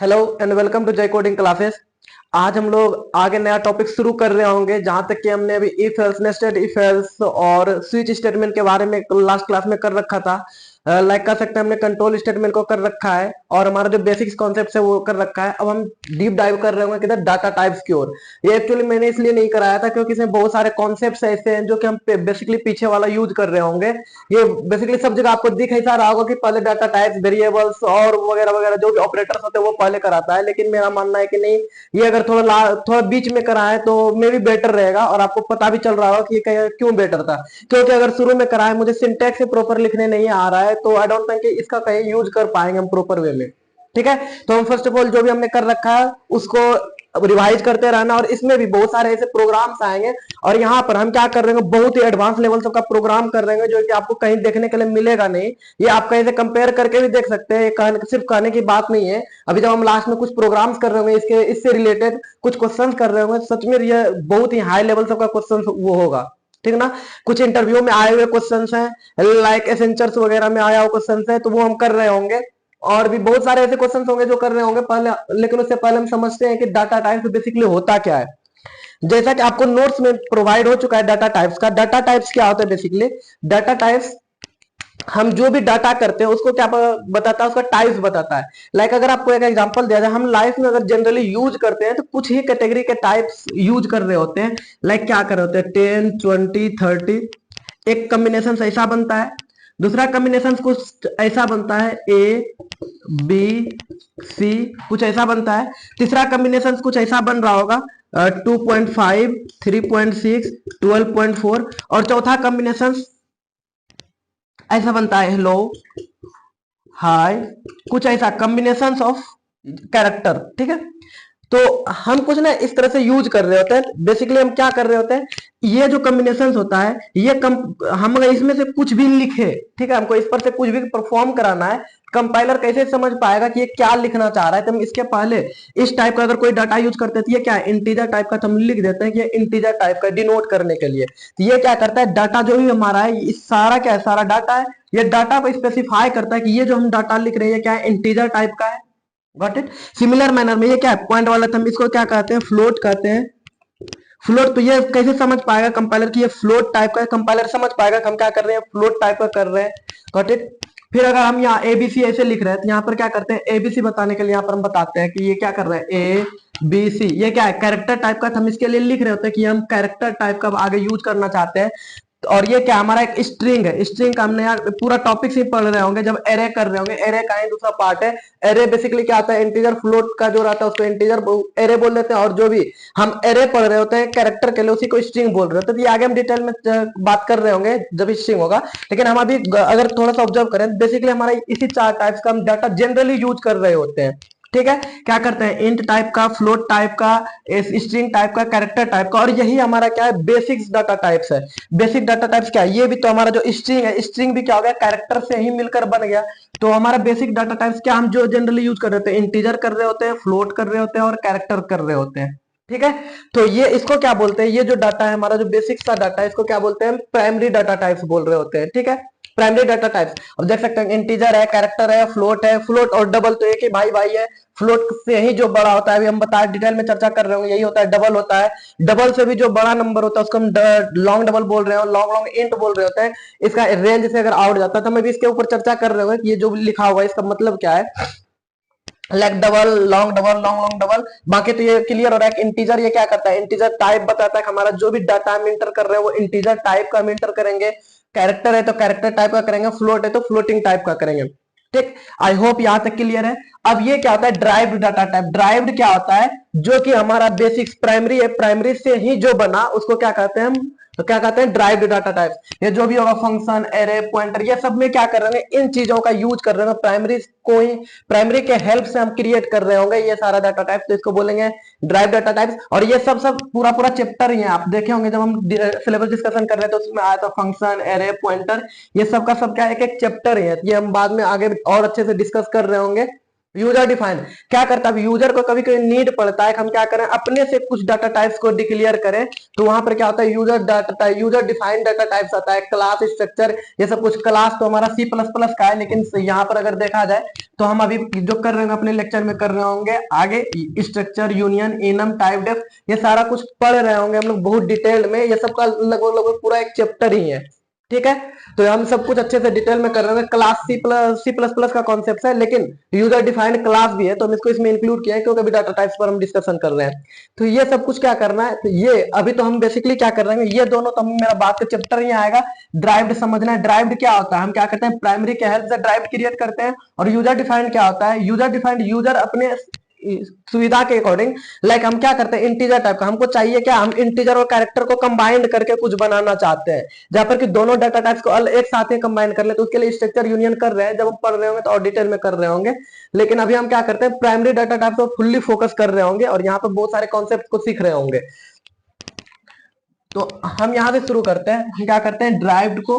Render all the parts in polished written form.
Hello and welcome to जय coding classes. आज हम लोग आगे नया टॉपिक शुरू कर रहे होंगे, जहां तक कि हमने अभी if else, nested if else और स्विच स्टेटमेंट के बारे में लास्ट क्लास में कर रखा था। लाइक कर सकते हैं हमने कंट्रोल स्टेटमेंट को कर रखा है और हमारा जो बेसिक्स कॉन्सेप्ट है वो कर रखा है। अब हम डीप डाइव कर रहे होंगे किधर, डाटा टाइप्स की ओर। ये एक्चुअली मैंने इसलिए नहीं कराया था क्योंकि इसमें बहुत सारे कॉन्सेप्ट्स ऐसे हैं जो कि हम बेसिकली पीछे वाला यूज कर रहे होंगे। ये बेसिकली सब जगह आपको दिख ऐसा रहा होगा कि पहले डाटा टाइप्स, वेरिएबल्स और वगैरह वगैरह जो भी ऑपरेटर्स होते हैं वो पहले कराता है, लेकिन मेरा मानना है कि नहीं, ये अगर थोड़ा बीच में कराए तो मे भी बेटर रहेगा और आपको पता भी चल रहा होगा कि ये क्यों बेटर था। क्योंकि अगर शुरू में कराए, मुझे सिंटैक्स से प्रॉपर लिखने नहीं आ रहा है, तो आई डोंट थिंक इसका कहीं यूज कर पाएंगे हम प्रॉपर वे में। ठीक है, तो हम फर्स्ट ऑफ ऑल जो भी हमने कर रखा है उसको रिवाइज करते रहना, और इसमें भी बहुत सारे ऐसे प्रोग्राम्स आएंगे और यहाँ पर हम क्या कर रहे हैं, बहुत ही एडवांस लेवल का प्रोग्राम कर रहे हैं जो कि आपको कहीं देखने के लिए मिलेगा नहीं। ये आप कहीं से कंपेयर करके भी देख सकते हैं, सिर्फ कहने की बात नहीं है। अभी जब हम लास्ट में कुछ प्रोग्राम्स कर रहे होंगे इसके इससे रिलेटेड कुछ क्वेश्चंस कर रहे होंगे, सच में ये बहुत ही हाई लेवल का क्वेश्चन वो होगा। ठीक ना, कुछ इंटरव्यू में आए हुए क्वेश्चंस हैं, लाइक एसेंचर्स वगैरह में आया हुआ क्वेश्चंस है, तो वो हम कर रहे होंगे। और भी बहुत सारे ऐसे क्वेश्चंस होंगे जो कर रहे होंगे पहले, लेकिन उससे पहले हम समझते हैं कि डाटा टाइप्स बेसिकली होता क्या है। जैसा कि आपको नोट्स में प्रोवाइड हो चुका है डाटा टाइप्स का। डाटा टाइप्स क्या होता है बेसिकली? डाटा टाइप्स, हम जो भी डाटा करते हैं उसको क्या बताता है, उसका टाइप्स बताता है। लाइक अगर आपको एक एग्जांपल दिया जाए, हम लाइफ में अगर जनरली यूज करते हैं तो कुछ ही कैटेगरी के टाइप्स यूज कर रहे होते हैं। लाइक क्या कर रहे होते हैं, 10, 20, 30। एक कॉम्बिनेशन ऐसा बनता है, दूसरा कॉम्बिनेशन कुछ ऐसा बनता है, ए बी सी, कुछ ऐसा बनता है। तीसरा कॉम्बिनेशन कुछ ऐसा बन रहा होगा, 2.5, 3.6, 12.4। और चौथा कॉम्बिनेशन ऐसा बनता है, हेलो, हाय, कुछ ऐसा कॉम्बिनेशन ऑफ कैरेक्टर। ठीक है, तो हम कुछ ना इस तरह से यूज कर रहे होते हैं। बेसिकली हम क्या कर रहे होते हैं, ये जो कॉम्बिनेशन होता है, ये हम अगर इसमें से कुछ भी लिखे, ठीक है, हमको इस पर से कुछ भी परफॉर्म कराना है, कंपाइलर कैसे समझ पाएगा कि ये क्या लिखना चाह रहा है? तो हम इसके पहले इस टाइप का अगर कोई डाटा यूज करते हैं तो ये क्या है, इंटीजर टाइप का, तो हम लिख देते हैं कि ये इंटीजर टाइप का, डिनोट करने के लिए। तो ये क्या करता है, डाटा जो भी हमारा है, इस सारा क्या है, सारा डाटा है। ये डाटा को स्पेसिफाई करता है कि ये जो हम डाटा लिख रहे हैं ये क्या है, इंटीजर टाइप का है। Got it? सिमिलर मैनर में ये क्या है, पॉइंट वाला, हम इसको क्या कहते हैं, फ्लोट कहते हैं। फ्लोट, तो ये कैसे समझ पाएगा कंपाइलर की ये फ्लोट टाइप का है? कंपाइलर समझ पाएगा कि हम क्या कर रहे हैं, फ्लोट टाइप का कर रहे हैं। Got it? फिर अगर हम यहाँ एबीसी ऐसे लिख रहे हैं तो यहाँ पर क्या करते हैं, एबीसी बताने के लिए यहाँ पर हम बताते हैं कि ये क्या कर रहे हैं, ए बी सी। ये क्या है, कैरेक्टर टाइप का, तो हम इसके लिए लिख रहे होते हैं कि हम कैरेक्टर टाइप का आगे यूज करना चाहते हैं। और ये क्या हमारा एक स्ट्रिंग है। स्ट्रिंग का हमने यार पूरा टॉपिक से पढ़ रहे होंगे जब एरे कर रहे होंगे। एरे का ही दूसरा पार्ट है। एरे बेसिकली क्या आता है, इंटीजर फ्लोट का जो रहता है उसको इंटीजर एरे बोल देते हैं, और जो भी हम एरे पढ़ रहे होते हैं कैरेक्टर के लिए उसी को स्ट्रिंग बोल रहे होते हैं। तो ये आगे हम डिटेल में बात कर रहे होंगे जब स्ट्रिंग होगा। लेकिन हम अभी अगर थोड़ा सा ऑब्जर्व करें, बेसिकली हमारा इसी चार टाइप्स का हम डाटा जनरली यूज कर रहे होते हैं। ठीक है, क्या करते हैं, इंट टाइप का, फ्लोट टाइप का, स्ट्रिंग टाइप का, कैरेक्टर टाइप का, और यही हमारा क्या है, बेसिक्स डाटा टाइप्स है। बेसिक डाटा टाइप्स क्या है, ये भी तो हमारा जो स्ट्रिंग है, स्ट्रिंग भी क्या हो गया, कैरेक्टर से ही मिलकर बन गया। तो हमारा बेसिक डाटा टाइप्स क्या, हम जो जनरली यूज कर रहे होते हैं, इंटीजर कर रहे होते हैं, फ्लोट कर रहे होते हैं और कैरेक्टर कर रहे होते हैं। ठीक है, तो ये इसको क्या बोलते हैं, ये जो डाटा है हमारा, जो बेसिक सा डाटा है, इसको क्या बोलते हैं, प्राइमरी डाटा टाइप्स बोल रहे होते हैं। ठीक है, प्राइमरी डाटा टाइप्स। अब देख सकते हैं इंटीजर है, कैरेक्टर है, फ्लोट है। फ्लोट और डबल तो एक ही भाई भाई है। फ्लोट से ही जो बड़ा होता है, अभी हम बता डिटेल में चर्चा कर रहे होंगे, यही होता है, डबल होता है। डबल से भी जो बड़ा नंबर होता है उसको हम लॉन्ग डबल बोल रहे हैं, लॉन्ग लॉन्ग इंट बोल रहे होते हैं। इसका रेंज से अगर आउट जाता है तो हम भी इसके ऊपर चर्चा कर रहे होंगे कि ये जो लिखा हुआ है इसका मतलब क्या है, like double, long double, long long double. बाकी तो ये क्लियर हो रहा है कि इंटीजर ये क्या करता है, इंटीजर टाइप बताता है कि हमारा जो भी डाटा हम इंटर कर रहे हैं वो इंटीजर टाइप का हम इंटर करेंगे। कैरेक्टर है तो कैरेक्टर टाइप का करेंगे, फ्लोट है तो फ्लोटिंग टाइप का करेंगे। ठीक, आई होप यहां तक क्लियर है। अब ये क्या होता है, ड्राइव्ड डाटा टाइप। ड्राइव्ड क्या होता है, जो कि हमारा बेसिक्स प्राइमरी है, प्राइमरी से ही जो बना उसको क्या कहते हैं हम, तो क्या कहते हैं, ड्राइव्ड डाटा टाइप। ये जो भी होगा, फंक्शन, एरे, पॉइंटर, ये सब में क्या कर रहे हैं, इन चीजों का यूज कर रहे हैं। प्राइमरी को ही, प्राइमरी के हेल्प से हम क्रिएट कर रहे होंगे ये सारा डाटा टाइप, तो इसको बोलेंगे ड्राइव डाटा टाइप्स। और ये सब सब पूरा पूरा चैप्टर ही है, आप देखे होंगे जब हम सिलेबस डिस्कशन कर रहे थे तो उसमें आया था फंक्शन, एरे, पॉइंटर, ये सब का सब क्या है, एक एक चैप्टर ही है। ये हम बाद में आगे और अच्छे से डिस्कस कर रहे होंगे। यूजर डिफाइन क्या करता है, यूजर को कभी कभी नीड पड़ता है कि हम क्या करें, अपने से कुछ डाटा टाइप्स को डिक्लेयर करें। तो वहां पर क्या होता है, user data, user defined data types आता है, क्लास स्ट्रक्चर, ये सब कुछ। क्लास तो हमारा सी प्लस प्लस का है, लेकिन यहाँ पर अगर देखा जाए तो हम अभी जो कर रहे हैं अपने लेक्चर में कर रहे होंगे आगे, structure, union, enum, typedef, ये सारा कुछ पढ़ रहे होंगे हम लोग बहुत डिटेल में। ये सब का लगभग लगभग पूरा एक चैप्टर ही है, ठीक है। तो हम सब कुछ अच्छे से डिटेल में कर रहे हैं। क्लास सी प्लस प्लस का कॉन्सेप्ट है, लेकिन यूजर डिफाइंड क्लास भी है, तो हम इसको इसमें इंक्लूड किया है क्योंकि अभी डाटा टाइप्स पर हम डिस्कशन कर रहे हैं। तो ये सब कुछ क्या करना है, तो ये अभी तो हम बेसिकली क्या कर रहे हैं, ये दोनों तो हम, मेरा बात का चैप्टर ही आएगा। ड्राइव्ड समझना है, ड्राइव्ड क्या होता है, हम क्या करते हैं, प्राइमरी के हेल्प से ड्राइव्ड क्रिएट करते हैं। और यूजर डिफाइंड क्या होता है, यूजर डिफाइंड यूजर अपने सुविधा के अकॉर्डिंग, लाइक हम क्या करते हैं, इंटीजर टाइप का हमको चाहिए क्या, हम इंटीजर और कैरेक्टर को कंबाइंड करके कुछ बनाना चाहते हैं, जहां पर कि दोनों डाटा टाइप्स को एक साथ ही कंबाइन कर ले, तो उसके लिए स्ट्रक्चर यूनियन कर रहे हैं। जब हम पढ़ रहे होंगे तो और डिटेल में कर रहे होंगे, लेकिन अभी हम क्या करते हैं, प्राइमरी डाटा टाइप्स को फुल्ली फोकस कर रहे होंगे और यहाँ पर बहुत सारे कॉन्सेप्ट को सीख रहे होंगे। तो हम यहाँ से शुरू करते हैं, हम क्या करते हैं, ड्राइव्ड को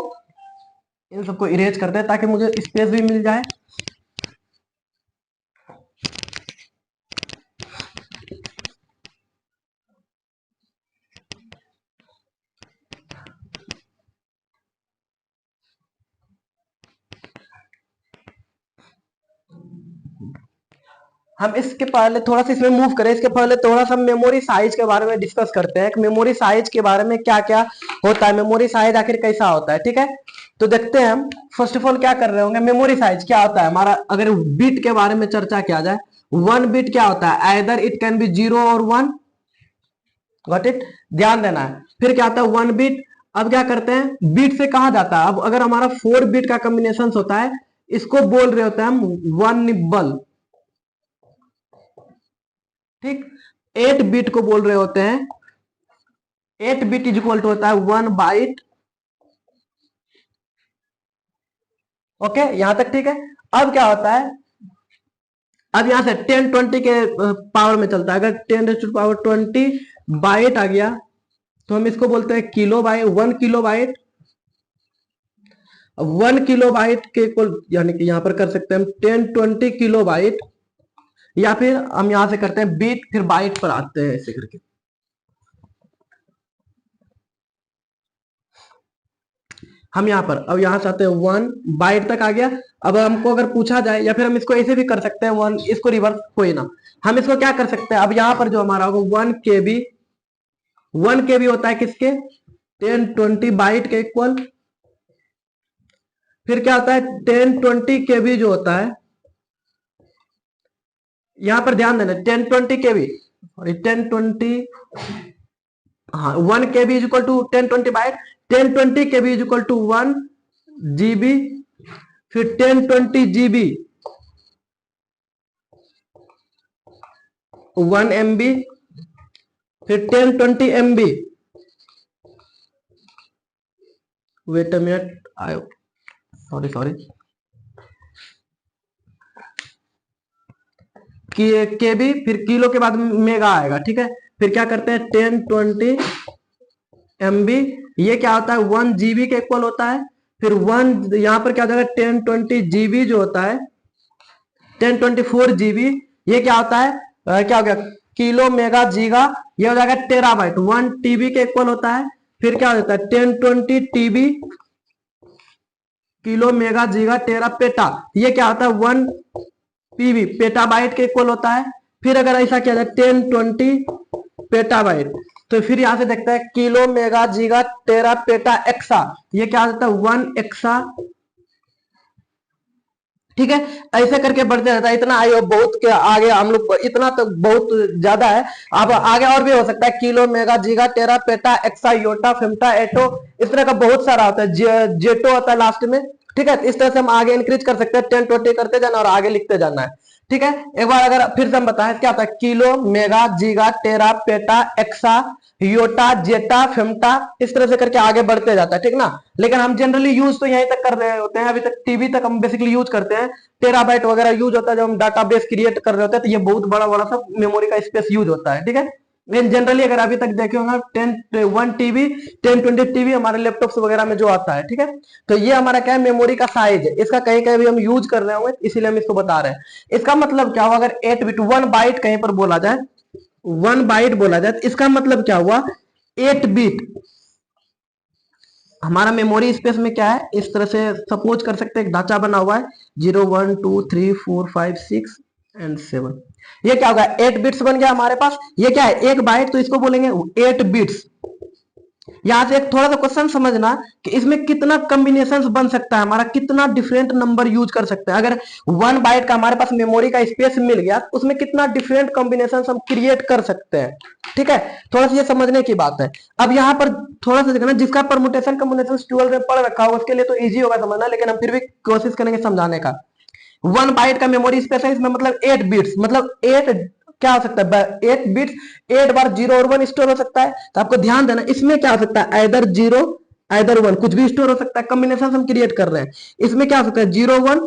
इन सबको इरेज करते हैं ताकि मुझे स्पेस भी मिल जाए। हम इसके पहले थोड़ा सा इसमें मूव करें, इसके पहले थोड़ा सा मेमोरी साइज के बारे में डिस्कस करते हैं। मेमोरी साइज के बारे में क्या क्या होता है, मेमोरी साइज आखिर कैसा होता है, ठीक है। तो देखते हैं हम फर्स्ट ऑफ ऑल क्या कर रहे होंगे, मेमोरी साइज क्या होता है हमारा। अगर बिट के बारे में चर्चा किया जाए, वन बिट क्या होता है, आइदर इट कैन बी 0 और 1, गॉट इट, ध्यान देना है। फिर क्या होता है, वन बिट। अब क्या करते हैं, बिट से कहा जाता है, अब अगर हमारा 4 बिट का कॉम्बिनेशन होता है, इसको बोल रहे होते हैं हम वन निब्बल, ठीक। 8 बिट को बोल रहे होते हैं, 8 बिट इज इक्वल टू होता है 1 बाइट। ओके, यहां तक ठीक है। अब क्या होता है, अब यहां से 1020 के पावर में चलता है। अगर 10⁻20 बाइट आ गया तो हम इसको बोलते हैं kilo byte, 1 kilo byte. 1 kilo byte के इक्वल, यानी कि यहां पर कर सकते हैं हम 1020 किलो बाइट, या फिर हम यहां से करते हैं बीट फिर बाइट पर आते हैं ऐसे करके। हम यहां पर अब यहां से आते हैं 1 बाइट तक आ गया। अब हमको अगर पूछा जाए, या फिर हम इसको ऐसे भी कर सकते हैं 1, इसको रिवर्स कोई ना, हम इसको क्या कर सकते हैं, अब यहां पर जो हमारा होगा 1 KB, 1 KB होता है किसके, 1020 बाइट के इक्वल। फिर क्या होता है 1020 KB जो होता है, यहां पर ध्यान देना 1020 KB, सॉरी 1020, हाँ 1 KB is equal to 1020 byte, 1020 KB is equal to 1 GB, फिर 1020 GB 1 MB, फिर 1020 MB, वेट अ मिनट, आयो, सॉरी सॉरी, केबी, फिर किलो के बाद मेगा आएगा, ठीक है। फिर क्या करते हैं 1020 MB, ये क्या होता है 1 GB के इक्वल होता है। फिर यहां पर क्या हो जाएगा 1020 GB जो होता है 1024 GB, ये क्या होता है, क्या हो गया, किलो मेगा जीगा, ये हो जाएगा टेराबाइट, 1 TB के इक्वल होता है। फिर क्या हो जाता है 1020 TB, किलो मेगा जीगा टेरा पेटा, ये क्या होता है 1 PB, पेटाबाइट के इक्वल होता है। फिर अगर ऐसा किया जाए 1020 पेटाबाइट, तो फिर यहां से देखते हैं किलो मेगा जीगा टेरा पेटा एक्सा, ये क्या होता है 1 एक्सा, ठीक है। ऐसे करके बढ़ते रहता है, इतना आयो बहुत के आगे हम लोग, इतना तो बहुत ज्यादा है। अब आगे और भी हो सकता है, किलो मेगा जीगा टेरा पेटा एक्सा योटा फेमटा एटो, इस तरह का बहुत सारा होता है, जेटो होता है लास्ट में, ठीक है। इस तरह से हम आगे इंक्रीज कर सकते हैं, 1020 करते जाना और आगे लिखते जाना है, ठीक है। एक बार अगर फिर से हम बताएं क्या होता है, किलो मेगा जीगा टेरा पेटा एक्सा योटा जेटा फेमटा, इस तरह से करके आगे बढ़ते जाता है, ठीक ना। लेकिन हम जनरली यूज तो यहीं तक कर रहे होते हैं, अभी तक टीबी तक हम बेसिकली यूज करते हैं। टेराबाइट वगैरह यूज होता है जब हम डाटाबेस क्रिएट कर रहे होते हैं, तो ये बहुत बड़ा बड़ा सा मेमोरी का स्पेस यूज होता है, ठीक है। लेकिन जनरली अगर अभी तक देखे होंगे 10 1 TB 10 20 TB हमारे लैपटॉप्स वगैरह में जो आता है, ठीक है। तो ये हमारा क्या है, मेमोरी का साइज है। इसका कहीं कहीं भी हम यूज कर रहे होंगे, इसीलिए हम इसको बता रहे हैं। इसका मतलब क्या हुआ, अगर 8 बिट 1 बाइट कहीं पर बोला जाए, 1 बाइट बोला जाए, तो इसका मतलब क्या हुआ, 8 बिट हमारा मेमोरी स्पेस में क्या है, इस तरह से सपोज कर सकते हैं, एक ढांचा बना हुआ है 0 1 2 3 4 5 6 एंड 7। ये क्या होगा, 8 बिट्स बन गया हमारे पास। ये क्या है, 1 बाइट, तो इसको बोलेंगे 8 बिट्स। यहां से एक थोड़ा सा क्वेश्चन समझना कि इसमें कितना कॉम्बिनेशन बन सकता है, हमारा कितना डिफरेंट नंबर यूज कर सकते हैं। अगर 1 बाइट का हमारे पास मेमोरी का स्पेस मिल गया, उसमें कितना डिफरेंट कॉम्बिनेशन हम क्रिएट कर सकते हैं, ठीक है। थोड़ा सा ये समझने की बात है। अब यहाँ पर थोड़ा सा देखना, जिसका परमुटेशन कॉम्बिनेशन 12 में पढ़ रखा होगा उसके लिए तो इजी होगा समझना, लेकिन हम फिर भी कोशिश करेंगे समझाने का। 1 बाइट का मेमोरी स्पेस है, इसमें मतलब 8 बिट्स, मतलब 8 क्या हो सकता है, 8 बिट्स, 8 बार 0 और 1 स्टोर हो सकता है। तो आपको ध्यान देना, इसमें क्या हो सकता है, आइदर 0 आइदर 1 कुछ भी स्टोर हो सकता है। कॉम्बिनेशन हम क्रिएट कर रहे हैं, इसमें क्या हो सकता है 0 1,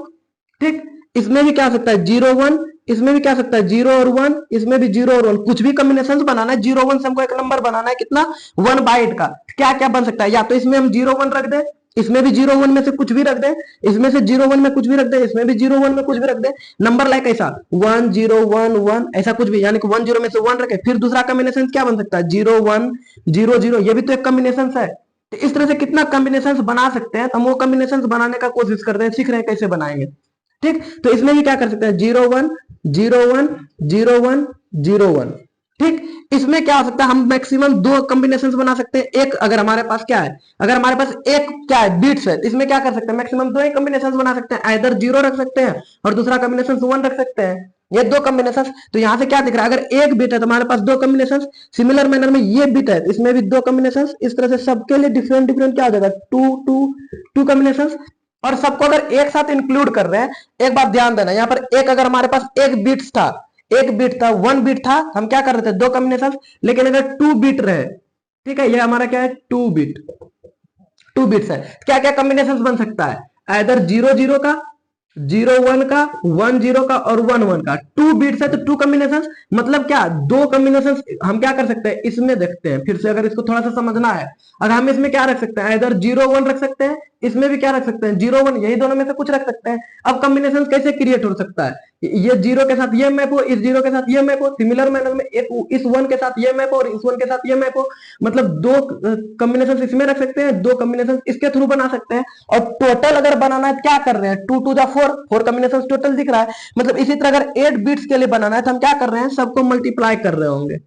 ठीक। इसमें भी क्या हो सकता है 0 1, इसमें भी क्या हो सकता है 0 और 1, इसमें भी 0 और 1, कुछ भी कॉम्बिनेशन बनाना है। 0 1 से हमको एक नंबर बनाना है, कितना, 1 बाइट का। क्या क्या बन सकता है, या तो इसमें हम 0 1 रख दें, इसमें भी 0 1 में से कुछ भी रख दें, इसमें से 0 1 में कुछ भी रख दें, इसमें भी 0 1 में कुछ भी रख दें। नंबर लाइक ऐसा 1 0 1 1 ऐसा कुछ भी, यानी कि 1 0 में से 1 रखे। फिर दूसरा कॉम्बिनेशन क्या बन सकता है 0 1 0 0, ये भी तो एक कॉम्बिनेशन है। तो इस तरह से कितना कॉम्बिनेशन बना सकते हैं, तो हम वो कॉम्बिनेशन बनाने का कोशिश करते हैं, सीख रहे हैं कैसे बनाएंगे, ठीक। तो इसमें भी क्या कर सकते हैं 0 1 0 1 0 1 0 1, ठीक। इसमें क्या हो सकता है, हम मैक्सिमम 2 कॉम्बिनेशन बना सकते हैं। एक अगर हमारे पास क्या है, अगर हमारे पास एक क्या है बिट्स है, तो इसमें क्या कर सकते हैं, मैक्सिमम 2 ही कॉम्बिनेशन बना सकते हैं। आइदर 0 रख सकते हैं और दूसरा कॉम्बिनेशन 1 रख सकते हैं, ये 2 कॉम्बिनेशन। तो यहां से क्या दिख रहा है, अगर एक बिट है तो हमारे पास 2 कॉम्बिनेशन। सिमिलर मैनर में ये बिट है तो इसमें भी 2 कॉम्बिनेशन। इस तरह से सबके लिए डिफरेंट डिफरेंट क्या हो जाएगा, टू कॉम्बिनेशन। और सबको अगर एक साथ इंक्लूड कर रहे हैं, एक बात ध्यान देना, यहाँ पर एक अगर हमारे पास एक बिट था 1 बिट था, हम क्या कर रहे थे 2 कॉम्बिनेशन। लेकिन अगर 2 बिट रहे, ठीक है, ये हमारा क्या है 2 बिट्स है, क्या क्या कॉम्बिनेशन बन सकता है, इधर 0 0 का, 0 1 का, 1 0 का और 1 1 का। 2 बिट्स है तो 2 कॉम्बिनेशन, मतलब क्या 2 कॉम्बिनेशन हम क्या कर सकते हैं, इसमें देखते हैं फिर से, अगर इसको थोड़ा सा समझना है। अगर हम इसमें क्या रख सकते हैं, इधर 0 1 रख सकते हैं, इसमें भी क्या रख सकते हैं 0 1, यही दोनों में से कुछ रख सकते हैं। अब कॉम्बिनेशन कैसे क्रिएट हो सकता है, ये 0 के साथ ये मैप हो, इस 0 के साथ ये मैप हो, सिमिलर मैनर में एक इस 1 के साथ ये मैप हो और इस 1 के साथ ये मैप हो। मतलब 2 कॉम्बिनेशन इसमें रख सकते हैं, 2 कॉम्बिनेशन इसके थ्रू बना सकते हैं। और टोटल अगर बनाना है तो क्या कर रहे हैं, 2 2 4 कॉम्बिनेशन टोटल दिख रहा है। मतलब इसी तरह अगर 8 बिट्स के लिए बनाना है तो हम क्या कर रहे हैं, सबको मल्टीप्लाई कर रहे होंगे।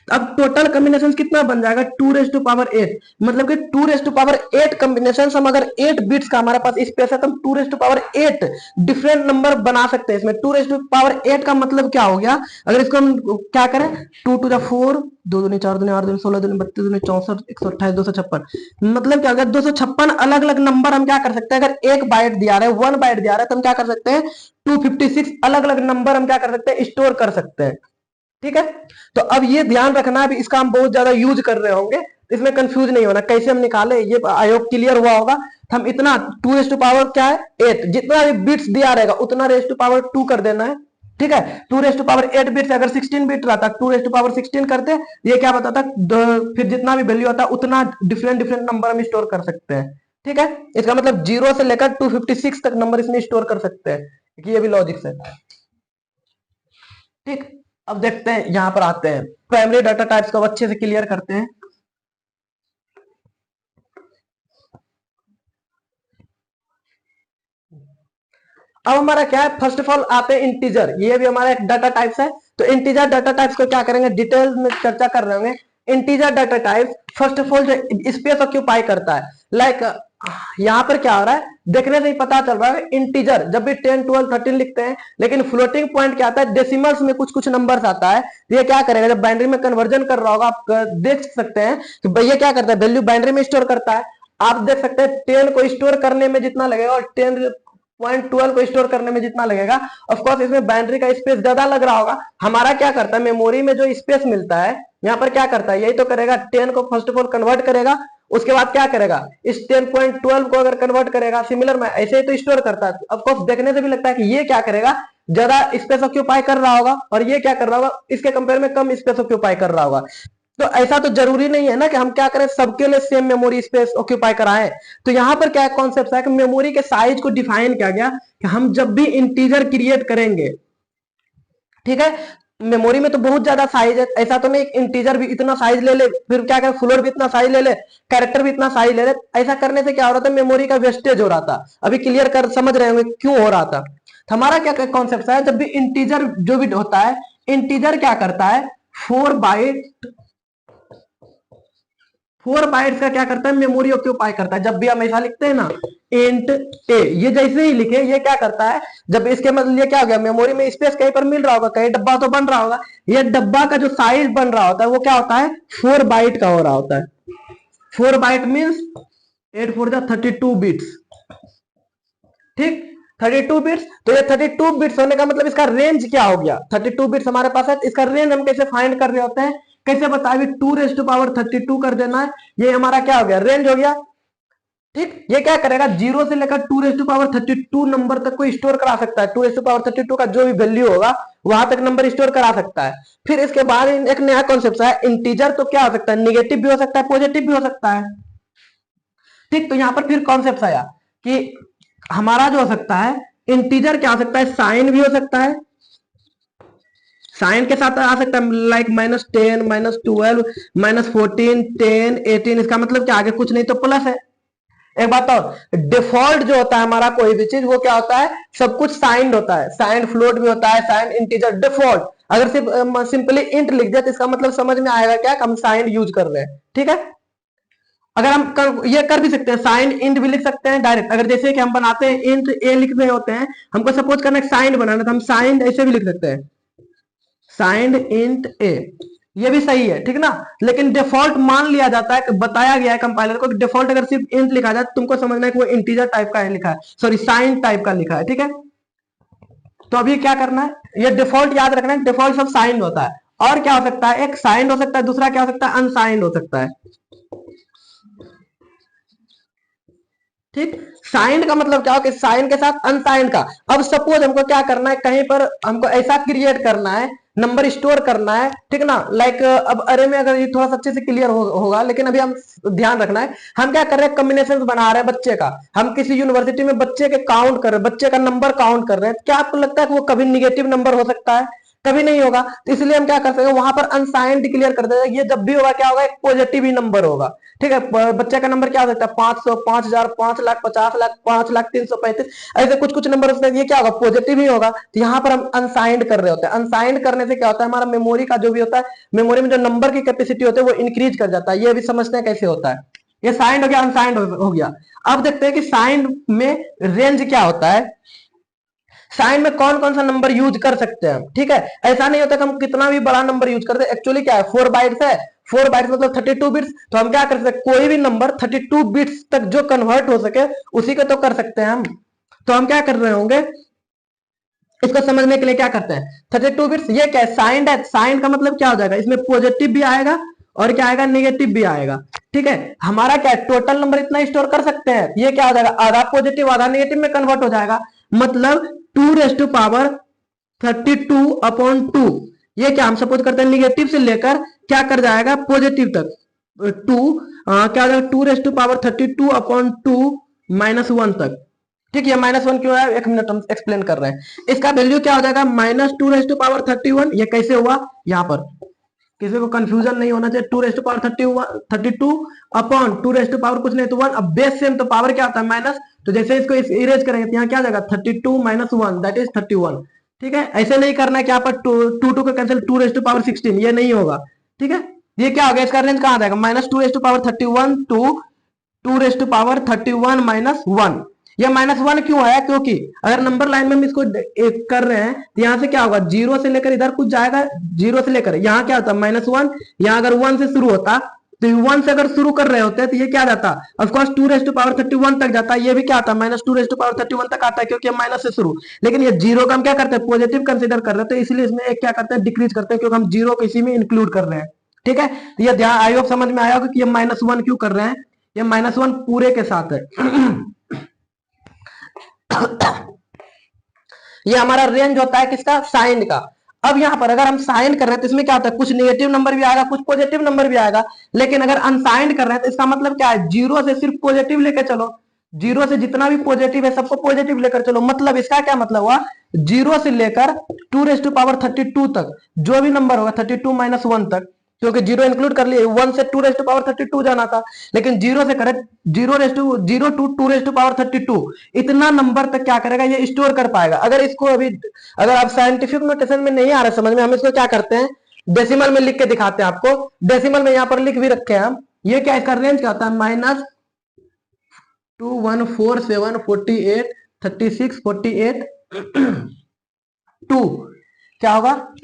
अब टोटल कॉम्बिनेशन कितना बन जाएगा 2⁸ मतलब कि 2⁸ कॉम्बिनेशन हम अगर 8 बिट्स का हमारे पास स्पेस है तो हम 2⁸ डिफरेंट नंबर बना सकते हैं इसमें। 2⁸ का मतलब क्या हो गया, अगर इसको हम क्या करें 2 2 4 2 दूनी 4 दूनी 8 दूनी 16 दूनी 32 दूनी 64 128 256, मतलब क्या हो गया 256 अलग अलग नंबर हम क्या कर सकते हैं। अगर एक बाइट दिया रहा है 1 बाइट दिया रहा है तो हम क्या कर सकते हैं 256 अलग अलग नंबर हम क्या कर सकते हैं, स्टोर कर सकते हैं, ठीक है। तो अब ये ध्यान रखना, अभी इसका हम बहुत ज्यादा यूज कर रहे होंगे, इसमें कंफ्यूज नहीं होना कैसे हम निकाले, ये आयोग क्लियर हुआ होगा। तो हम इतना 2 क्या है 8, जितना भी बिट्स दिया रहेगा उतना (2) कर देना है, ठीक है। 2 8 बिट्स, अगर 16 बिट रहता 2 करते, ये क्या बताता, फिर जितना भी वैल्यू आता उतना डिफरेंट डिफरेंट नंबर हम स्टोर कर सकते हैं, ठीक है। इसका मतलब 0 से लेकर 256 तक नंबर इसमें स्टोर कर सकते हैं, ये भी लॉजिक है, ठीक। अब देखते हैं, यहां पर आते हैं प्राइमरी डाटा टाइप्स को अच्छे से क्लियर करते हैं। अब हमारा क्या है, फर्स्ट ऑफ ऑल आते हैं इंटीजर, ये भी हमारा एक डाटा टाइप्स है। तो इंटीजर डाटा टाइप्स को क्या करेंगे, डिटेल में चर्चा कर रहे होंगे। Integer data type first of all जो स्पेस ऑक्यूपाई करता है, लाइक यहाँ पर क्या हो रहा है, देखने से ही पता चल रहा है इंटीजर जब भी 10 12 13 लिखते हैं, लेकिन फ्लोटिंग पॉइंट क्या आता है, डेसिमल्स में कुछ कुछ नंबर्स आता है। तो ये क्या करेगा, जब बाइनरी में कन्वर्जन कर रहा होगा, आप देख सकते हैं कि भैया क्या करता है, वैल्यू बाइनरी में स्टोर करता है। आप देख सकते हैं 10 को स्टोर करने में जितना लगेगा और 10.12 को स्टोर करने में जितना लगेगा, ऑफकोर्स इसमें बाइनरी का स्पेस ज्यादा लग रहा होगा। हमारा क्या करता है, मेमोरी में जो स्पेस मिलता है यहाँ पर क्या करता है, यही तो करेगा, 10 को फर्स्ट ऑफ ऑल कन्वर्ट करेगा, उसके बाद क्या करेगा, इस 10.12 को अगर कन्वर्ट करेगा, सिमिलर में ऐसे ही तो स्टोर करता है। ऑफकोर्स देखने से भी लगता है कि ये क्या करेगा, ज्यादा स्पेस ऑक्यूपाई कर रहा होगा और ये क्या कर रहा होगा, इसके कंपेयर में कम स्पेस ऑक्यूपाई कर रहा होगा। तो ऐसा तो जरूरी नहीं है ना कि हम क्या करें सबके लिए सेम मेमोरी स्पेस ऑक्यूपाई कराएं। तो यहां पर क्या कॉन्सेप्ट है कि मेमोरी के साइज को डिफाइन किया गया कि हम जब भी इंटीजर क्रिएट करेंगे, ठीक है, मेमोरी में तो बहुत ज्यादा साइज है, ऐसा तो नहीं इंटीजर भी इतना साइज ले ले, फिर क्या करे फ्लोट भी इतना साइज ले ले, कैरेक्टर भी इतना साइज ले ले। ऐसा करने से क्या हो रहा था, मेमोरी का वेस्टेज हो रहा था। अभी क्लियर कर समझ रहे होंगे क्यों हो रहा था। तो हमारा क्या कॉन्सेप्ट है, जब भी इंटीजर जो भी होता है, इंटीजर क्या करता है, 4 बाइट्स का क्या करता है, मेमोरी ऑक्यूपाई करता है। जब भी हम ऐसा लिखते हैं ना इंट ए, ये जैसे ही लिखे ये क्या करता है, जब इसके मतलब ये क्या हो गया, मेमोरी में स्पेस कहीं पर मिल रहा होगा, कहीं डब्बा तो बन रहा होगा, ये डब्बा का जो साइज बन रहा होता है वो क्या होता है, 4 बाइट का हो रहा होता है। 4 बाइट मीन्स 8 4 जा 32 बिट्स, ठीक, 32 बिट्स। तो ये 32 बिट्स होने का मतलब इसका रेंज क्या हो गया, 32 बिट्स हमारे पास है, इसका रेंज हम कैसे फाइंड कर रहे होते हैं, कैसे बताइए, 2 रेज़ टू पावर 32 कर देना है, ये हमारा क्या हो गया, रेंज हो गया, ठीक। ये क्या करेगा, 0 से लेकर 2 रेज़ टू पावर 32 नंबर तक को स्टोर करा सकता है। 2 रेज़ टू पावर 32 का जो भी वैल्यू होगा वहां तक नंबर स्टोर करा सकता है। फिर इसके बाद एक नया कॉन्सेप्ट है, इंटीजर तो क्या हो सकता है, निगेटिव भी हो सकता है, पॉजिटिव भी हो सकता है, ठीक। तो यहां पर फिर कॉन्सेप्ट आया कि हमारा जो हो सकता है इंटीजर क्या हो सकता है, साइन भी हो सकता है, साइन के साथ आ सकता है, लाइक -10 -12 -14 10 18, इसका मतलब क्या आगे कुछ नहीं तो प्लस है। एक बात और, डिफॉल्ट जो होता है हमारा कोई भी चीज वो क्या होता है, सब कुछ साइंड होता है, साइंड फ्लोट भी होता है, साइंड इंटीजर, डिफॉल्ट। अगर सिर्फ सिंपली इंट लिख दिया तो इसका मतलब समझ में आएगा क्या, हम साइंड यूज कर रहे हैं, ठीक है। अगर ये कर भी सकते हैं, साइन इंट भी लिख सकते हैं डायरेक्ट। अगर जैसे कि हम बनाते हैं इंट ए लिख रहे होते हैं, हमको सपोज करना है साइन बनाना, तो हम साइंड ऐसे भी लिख सकते हैं, साइंड इंट ए, ये भी सही है, ठीक ना। लेकिन डिफॉल्ट मान लिया जाता है कि बताया गया है कंपाइलर को, डिफॉल्ट अगर सिर्फ इंट लिखा जाए तुमको समझना है कि वो इंटीजर टाइप का है लिखा है, सॉरी साइन टाइप का लिखा है, ठीक है। तो अभी क्या करना है, ये डिफॉल्ट याद रखना है, डिफॉल्ट सब साइन होता है। और क्या हो सकता है, एक साइन हो सकता है, दूसरा क्या हो सकता है, अनसाइंड हो सकता है, ठीक। साइंड का मतलब क्या हो कि साइन के साथ अनसाइंड का। अब सपोज हमको क्या करना है, कहीं पर हमको ऐसा क्रिएट करना है, नंबर स्टोर करना है, ठीक ना, लाइक अब अरे में अगर ये थोड़ा सा अच्छे से क्लियर होगा, लेकिन अभी हम ध्यान रखना है, हम क्या कर रहे हैं, कॉम्बिनेशन बना रहे हैं बच्चे का, हम किसी यूनिवर्सिटी में बच्चे के काउंट कर रहे हैं, बच्चे का नंबर काउंट कर रहे हैं, क्या आपको लगता है कि वो कभी निगेटिव नंबर हो सकता है, कभी नहीं होगा। तो इसलिए हम क्या कर सकते हैं, वहां पर अनसाइंड डिक्लेयर कर देते हैं, ये जब भी होगा क्या होगा, एक पॉजिटिव ही नंबर होगा, ठीक है। बच्चे का नंबर क्या हो सकता है, 500 5000 5 लाख 50 लाख 5 लाख 335, ऐसे कुछ कुछ नंबर होते हैं, ये क्या होगा, पॉजिटिव ही होगा। तो यहाँ पर हम अनसाइंड कर रहे होते हैं। अनसाइंड करने से क्या होता है, हमारा मेमोरी का जो भी होता है, मेमोरी में जो नंबर की कैपेसिटी होती है वो इंक्रीज कर जाता है। ये भी समझते हैं कैसे होता है, ये साइंड हो गया, अनसाइंड हो गया। अब देखते हैं कि साइंड में रेंज क्या होता है, साइन में कौन कौन सा नंबर यूज कर सकते हैं हम, ठीक है। ऐसा नहीं होता कि हम कितना भी बड़ा नंबर यूज करते हैं, एक्चुअली क्या है, 4 बाइट्स है, 4 बाइट्स मतलब 32 बिट्स। तो हम क्या कर सकते हैं, कोई भी नंबर 32 बिट्स तक जो कन्वर्ट हो सके उसी को तो कर सकते हैं हम। तो हम क्या कर रहे होंगे, इसको समझने के लिए क्या करते हैं, 32 बिट्स, ये क्या है, साइंड है, साइंड का मतलब क्या हो जाएगा, इसमें पॉजिटिव भी आएगा और क्या आएगा, नेगेटिव भी आएगा, ठीक है। हमारा क्या है, टोटल नंबर इतना स्टोर कर सकते हैं, ये क्या हो जाएगा, आधा पॉजिटिव आधा नेगेटिव में कन्वर्ट हो जाएगा, मतलब 2 रेज़ टू पावर 32/2। ये क्या हम सपोज करते हैं, निगेटिव से लेकर क्या कर जाएगा, पॉजिटिव तक, टू क्या हो जाएगा, 2 रेज़ टू पावर 32/2 -1 तक, ठीक है। -1 क्यों है, एक मिनट हम एक्सप्लेन कर रहे हैं। इसका वैल्यू क्या हो जाएगा, -2 रेज़ टू पावर 31। ये कैसे हुआ, यहाँ पर किसी को कंफ्यूजन नहीं होना चाहिए, 2 raise to power 32/2 2 raise to power अब बेस सेम तो पावर क्या होता है, माइनस। तो जैसे इसको इरेज करेंगे तो यहाँ क्या जाएगा, 32 - 1 दैट इज 31, ठीक है। ऐसे नहीं करना है कि यहाँ पर टू को कैंसिल 2 रेज़ टू पावर 16, ये नहीं होगा, ठीक है। ये क्या हो गया, इसका रेंज कहाँ जाएगा, -2 raise to power 31 to 2 raise to power 31 -1। ये -1 क्यों आया, क्योंकि अगर नंबर लाइन में हम इसको एक कर रहे हैं तो यहाँ से क्या होगा, 0 से लेकर इधर कुछ जाएगा, 0 से लेकर यहाँ क्या होता है -1, यहाँ अगर 1 से शुरू होता तो 1 से अगर शुरू कर रहे होते तो ये क्या जाता, ऑफकोर्स 2 रेज़ टू पावर 31 तक जाता है, ये भी क्या आता है, -2 रेज़ टू पावर 31 तक आता है, क्योंकि हम माइनस से शुरू। लेकिन ये 0 का हम क्या करते हैं, पॉजिटिव कंसिडर कर रहे हैं, तो इसलिए इसमें एक क्या करते हैं, डिक्रीज करते हैं, क्योंकि हम 0 को इसी में इंक्लूड कर रहे हैं, ठीक है। तो ये ध्यान, आई होप समझ में आया होगा कि ये -1 क्यों कर रहे हैं, ये -1 पूरे के साथ है। ये हमारा रेंज होता है किसका, साइन का। अब यहाँ पर अगर हम साइन कर रहे हैं तो इसमें क्या होता है, कुछ नेगेटिव नंबर भी आएगा, कुछ पॉजिटिव नंबर भी आएगा। लेकिन अगर अनसाइंड कर रहे हैं तो इसका मतलब क्या है, जीरो से सिर्फ पॉजिटिव लेकर चलो, जीरो से जितना भी पॉजिटिव है सबको पॉजिटिव लेकर चलो। मतलब इसका क्या मतलब हुआ, जीरो से लेकर 2⁻32 तक जो भी नंबर होगा 32 - 1 तक, क्योंकि जीरो इंक्लूड कर लिए, 1 से 2⁻32 जाना था, लेकिन जीरो से करे 0 टू इतना नंबर तक क्या करेगा, ये स्टोर कर पाएगा। अगर इसको अभी, अगर आप साइंटिफिक नोटेशन में नहीं आ रहा समझ में, हम इसको क्या करते हैं, डेसिमल में लिख के दिखाते हैं आपको। डेसिमल में यहाँ पर लिख भी रखे हैं हम। ये क्या, इसका रेंज क्या होता है, -2147483648 टू क्या होगा,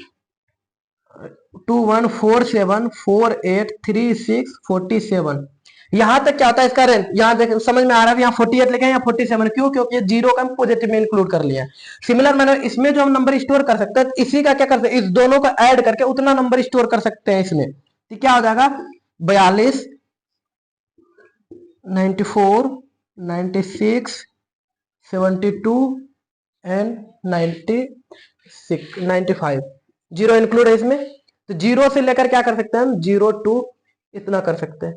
2147483647। यहां तक क्या होता है इसका रेंज, यहाँ देख समझ में आ रहा है, यहाँ 48 लिखे हैं, यहाँ 47 क्यों, क्योंकि ये जीरो का हम पॉजिटिव में इंक्लूड कर लिया है। सिमिलर मैंने इसमें जो हम नंबर स्टोर कर सकते हैं, इसी का क्या करते हैं, इस दोनों का ऐड करके उतना नंबर स्टोर कर सकते हैं इसमें। तो क्या हो जाएगा, 42 94 96 72 एंड 95 जीरो इंक्लूड है इसमें। तो जीरो से लेकर क्या कर सकते हैं हम, 0 टू इतना कर सकते हैं।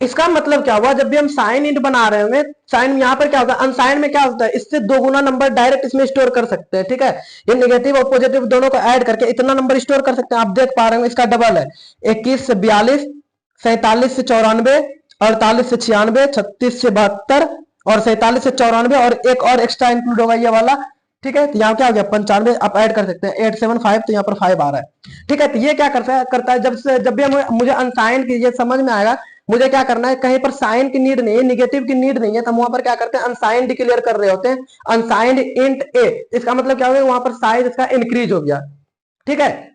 इसका मतलब क्या हुआ, जब भी हम साइन इंट बना रहे होंगे, साइन यहाँ पर क्या होता है, अनसाइन में क्या होता है, इससे दो गुना नंबर डायरेक्ट इसमें स्टोर कर सकते हैं। ठीक है, ये नेगेटिव और पॉजिटिव दोनों को ऐड करके इतना नंबर स्टोर कर सकते हैं। आप देख पा रहे हो इसका डबल है, 21 से 42, 47 से 94, 48 से 96, 36 से 72 और 47 से 94 और एक और एक्स्ट्रा इंक्लूड होगा ये वाला। ठीक है, तो यहाँ क्या हो गया 95, आप ऐड कर सकते हैं 875, तो यहाँ पर 5 आ रहा है। ठीक है, तो ये क्या करता है जब भी मुझे अनसाइन की ये समझ में आएगा, मुझे क्या करना है, कहीं पर साइन की नीड नहीं है, निगेटिव की नीड नहीं है, तो हम वहां पर क्या करते हैं, अनसाइंड डिक्लेयर कर रहे होते हैं, अनसाइंड इंट ए। इसका मतलब क्या हो गया, वहां पर साइज इसका इंक्रीज हो गया। ठीक है,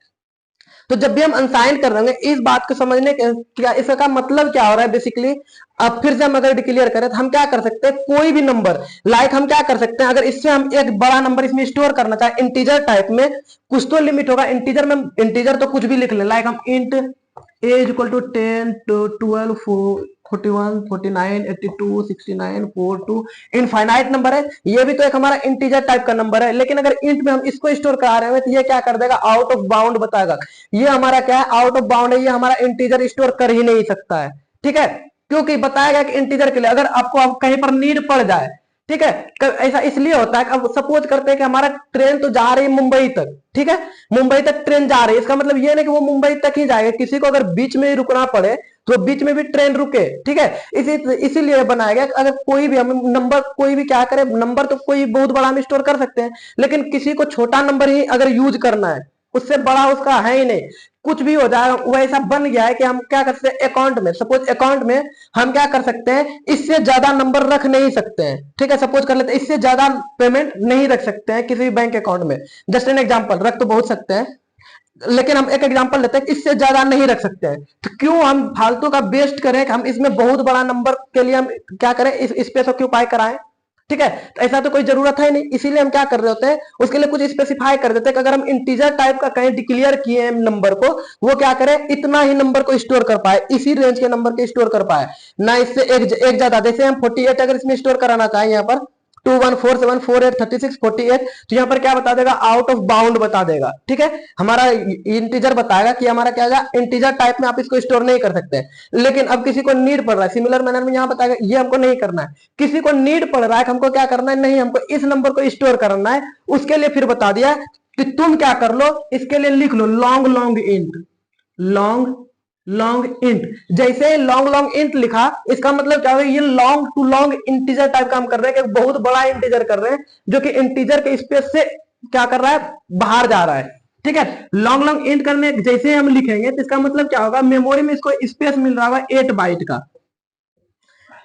तो जब भी हम अनसाइन कर रहे होंगे, इस बात को समझने क्या इसका मतलब क्या हो रहा है बेसिकली। अब फिर से हम अगर डिक्लेयर करें तो हम क्या कर सकते हैं, कोई भी नंबर, लाइक हम क्या कर सकते हैं, अगर इससे हम एक बड़ा नंबर इसमें स्टोर करना चाहे इंटीजर टाइप में, कुछ तो लिमिट होगा इंटीजर में, इंटीजर तो कुछ भी लिख ले, लाइक हम int a is equal to 10 12 41 49 82 69 42 infinite number है। ये भी तो एक हमारा इंटीजर टाइप का नंबर है, लेकिन अगर इंट में हम इसको स्टोर करा रहे हैं तो ये क्या कर देगा, आउट ऑफ बाउंड बताएगा। ये हमारा क्या है, आउट ऑफ बाउंड है, ये हमारा इंटीजर स्टोर कर ही नहीं सकता है। ठीक है, क्योंकि बताया कि इंटीजर के लिए अगर आपको कहीं पर नीड पड़ जाए, ठीक है, ऐसा इसलिए होता है कि अब सपोज करते हैं कि हमारा ट्रेन तो जा रही है मुंबई तक, ठीक है, मुंबई तक ट्रेन जा रही है, इसका मतलब ये नहीं कि वो मुंबई तक ही जाएगा, किसी को अगर बीच में ही रुकना पड़े तो बीच में भी ट्रेन रुके। ठीक है, इसीलिए बनाया गया, अगर कोई भी हम नंबर कोई भी क्या करे, नंबर तो कोई बहुत बड़ा हम स्टोर कर सकते हैं, लेकिन किसी को छोटा नंबर ही अगर यूज करना है, उससे बड़ा उसका है ही नहीं, कुछ भी हो जाए, वो ऐसा बन गया है कि हम क्या कर सकते हैं, अकाउंट में, सपोज अकाउंट में हम क्या कर सकते हैं, इससे ज्यादा नंबर रख नहीं सकते हैं। ठीक है, सपोज कर लेते हैं इससे ज्यादा पेमेंट नहीं रख सकते हैं किसी भी बैंक अकाउंट में, जस्ट एन एग्जांपल, रख तो बहुत सकते हैं, लेकिन हम एक एग्जांपल लेते हैं, इससे ज्यादा नहीं रख सकते हैं। तो क्यों हम फालतू का वेस्ट करें कि हम इसमें बहुत बड़ा नंबर के लिए हम क्या करें, इस स्पेस ऑक्यूपाई कराएं। ठीक है, तो ऐसा तो कोई जरूरत है नहीं, इसीलिए हम क्या कर रहे होते हैं, उसके लिए कुछ स्पेसिफाई कर देते हैं कि अगर हम इंटीजर टाइप का कहीं डिक्लेयर किए हैं नंबर को, वो क्या करे, इतना ही नंबर को स्टोर कर पाए, इसी रेंज के नंबर को स्टोर कर पाए, ना इससे एक ज्यादा। जैसे हम 48 अगर इसमें स्टोर कराना चाहें, यहाँ पर 2147483648, तो यहाँ पर क्या बता देगा, आउट ऑफ बाउंड बता देगा। ठीक है, हमारा इंटीजर बताएगा कि हमारा क्या है, इंटीजर टाइप में आप इसको स्टोर नहीं कर सकते। लेकिन अब किसी को नीड पड़ रहा है, सिमिलर मैनर में यहाँ बताएगा ये हमको नहीं करना है, किसी को नीड पड़ रहा है, हमको क्या करना है, नहीं हमको इस नंबर को स्टोर करना है, उसके लिए फिर बता दिया कि तुम क्या कर लो, इसके लिए लिख लो long long int, long long int. जैसे लॉन्ग लॉन्ग इंट लिखा, इसका मतलब क्या है, ये long to long integer type काम कर रहे हैं, कि बहुत बड़ा इंटीजर कर रहे हैं, जो कि इंटीजर के स्पेस से क्या कर रहा है, बाहर जा रहा है। ठीक है, लॉन्ग लॉन्ग इंट करने जैसे हम लिखेंगे तो इसका मतलब क्या होगा, मेमोरी में इसको स्पेस मिल रहा होगा 8 बाइट का।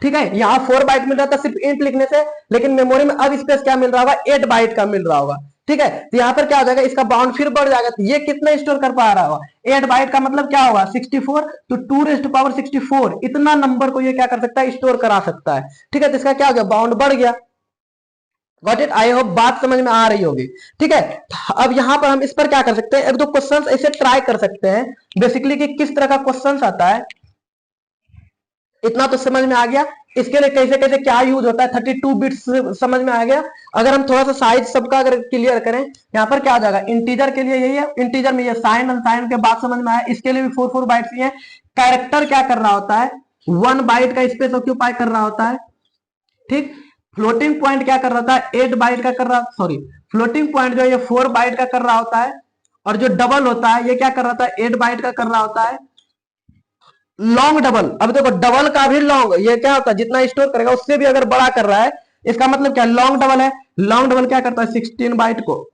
ठीक है, यहाँ 4 बाइट मिल रहा था सिर्फ इंट लिखने से, लेकिन मेमोरी में अब स्पेस क्या मिल रहा होगा, 8 बाइट का मिल रहा होगा। ठीक है, तो यहाँ पर क्या हो जाएगा, इसका बाउंड फिर बढ़ जाएगा, तो ये कितना स्टोर कर पा रहा होगा, 8 बाइट का मतलब क्या होगा 64, तो 2⁻64 इतना नंबर को ये क्या कर सकता है, स्टोर करा सकता है। ठीक है, तो इसका क्या हो गया, बाउंड बढ़ गया। गॉट इट, आई होप बात समझ में आ रही होगी। ठीक है, अब यहाँ पर हम इस पर क्या कर सकते हैं, एक दो क्वेश्चंस ऐसे ट्राई कर सकते हैं बेसिकली कि किस तरह का क्वेश्चंस आता है। इतना तो समझ में आ गया इसके लिए कैसे कैसे क्या यूज होता है, 32 बिट्स समझ में आ गया। अगर हम थोड़ा सा साइज सबका अगर क्लियर करें, यहाँ पर क्या आ जाएगा, इंटीजर के लिए यही है, इंटीजर में ये साइन अनसाइन के बाद समझ में आया, इसके लिए भी 4 बाइट्स ही है। कैरेक्टर क्या कर रहा होता है, 1 बाइट का स्पेस ऑक्यूपाई कर रहा होता है, ठीक। फ्लोटिंग पॉइंट क्या कर रहा था, 8 बाइट का कर रहा, सॉरी, फ्लोटिंग पॉइंट जो है ये 4 बाइट का कर रहा होता है, और जो डबल होता है ये क्या कर रहा था, 8 बाइट का कर रहा होता है। लॉन्ग डबल, अब देखो डबल का भी लॉन्ग, ये क्या होता है, जितना स्टोर करेगा उससे भी अगर बड़ा कर रहा है, इसका मतलब क्या, लॉन्ग डबल है। लॉन्ग डबल क्या करता है, 16 बाइट को,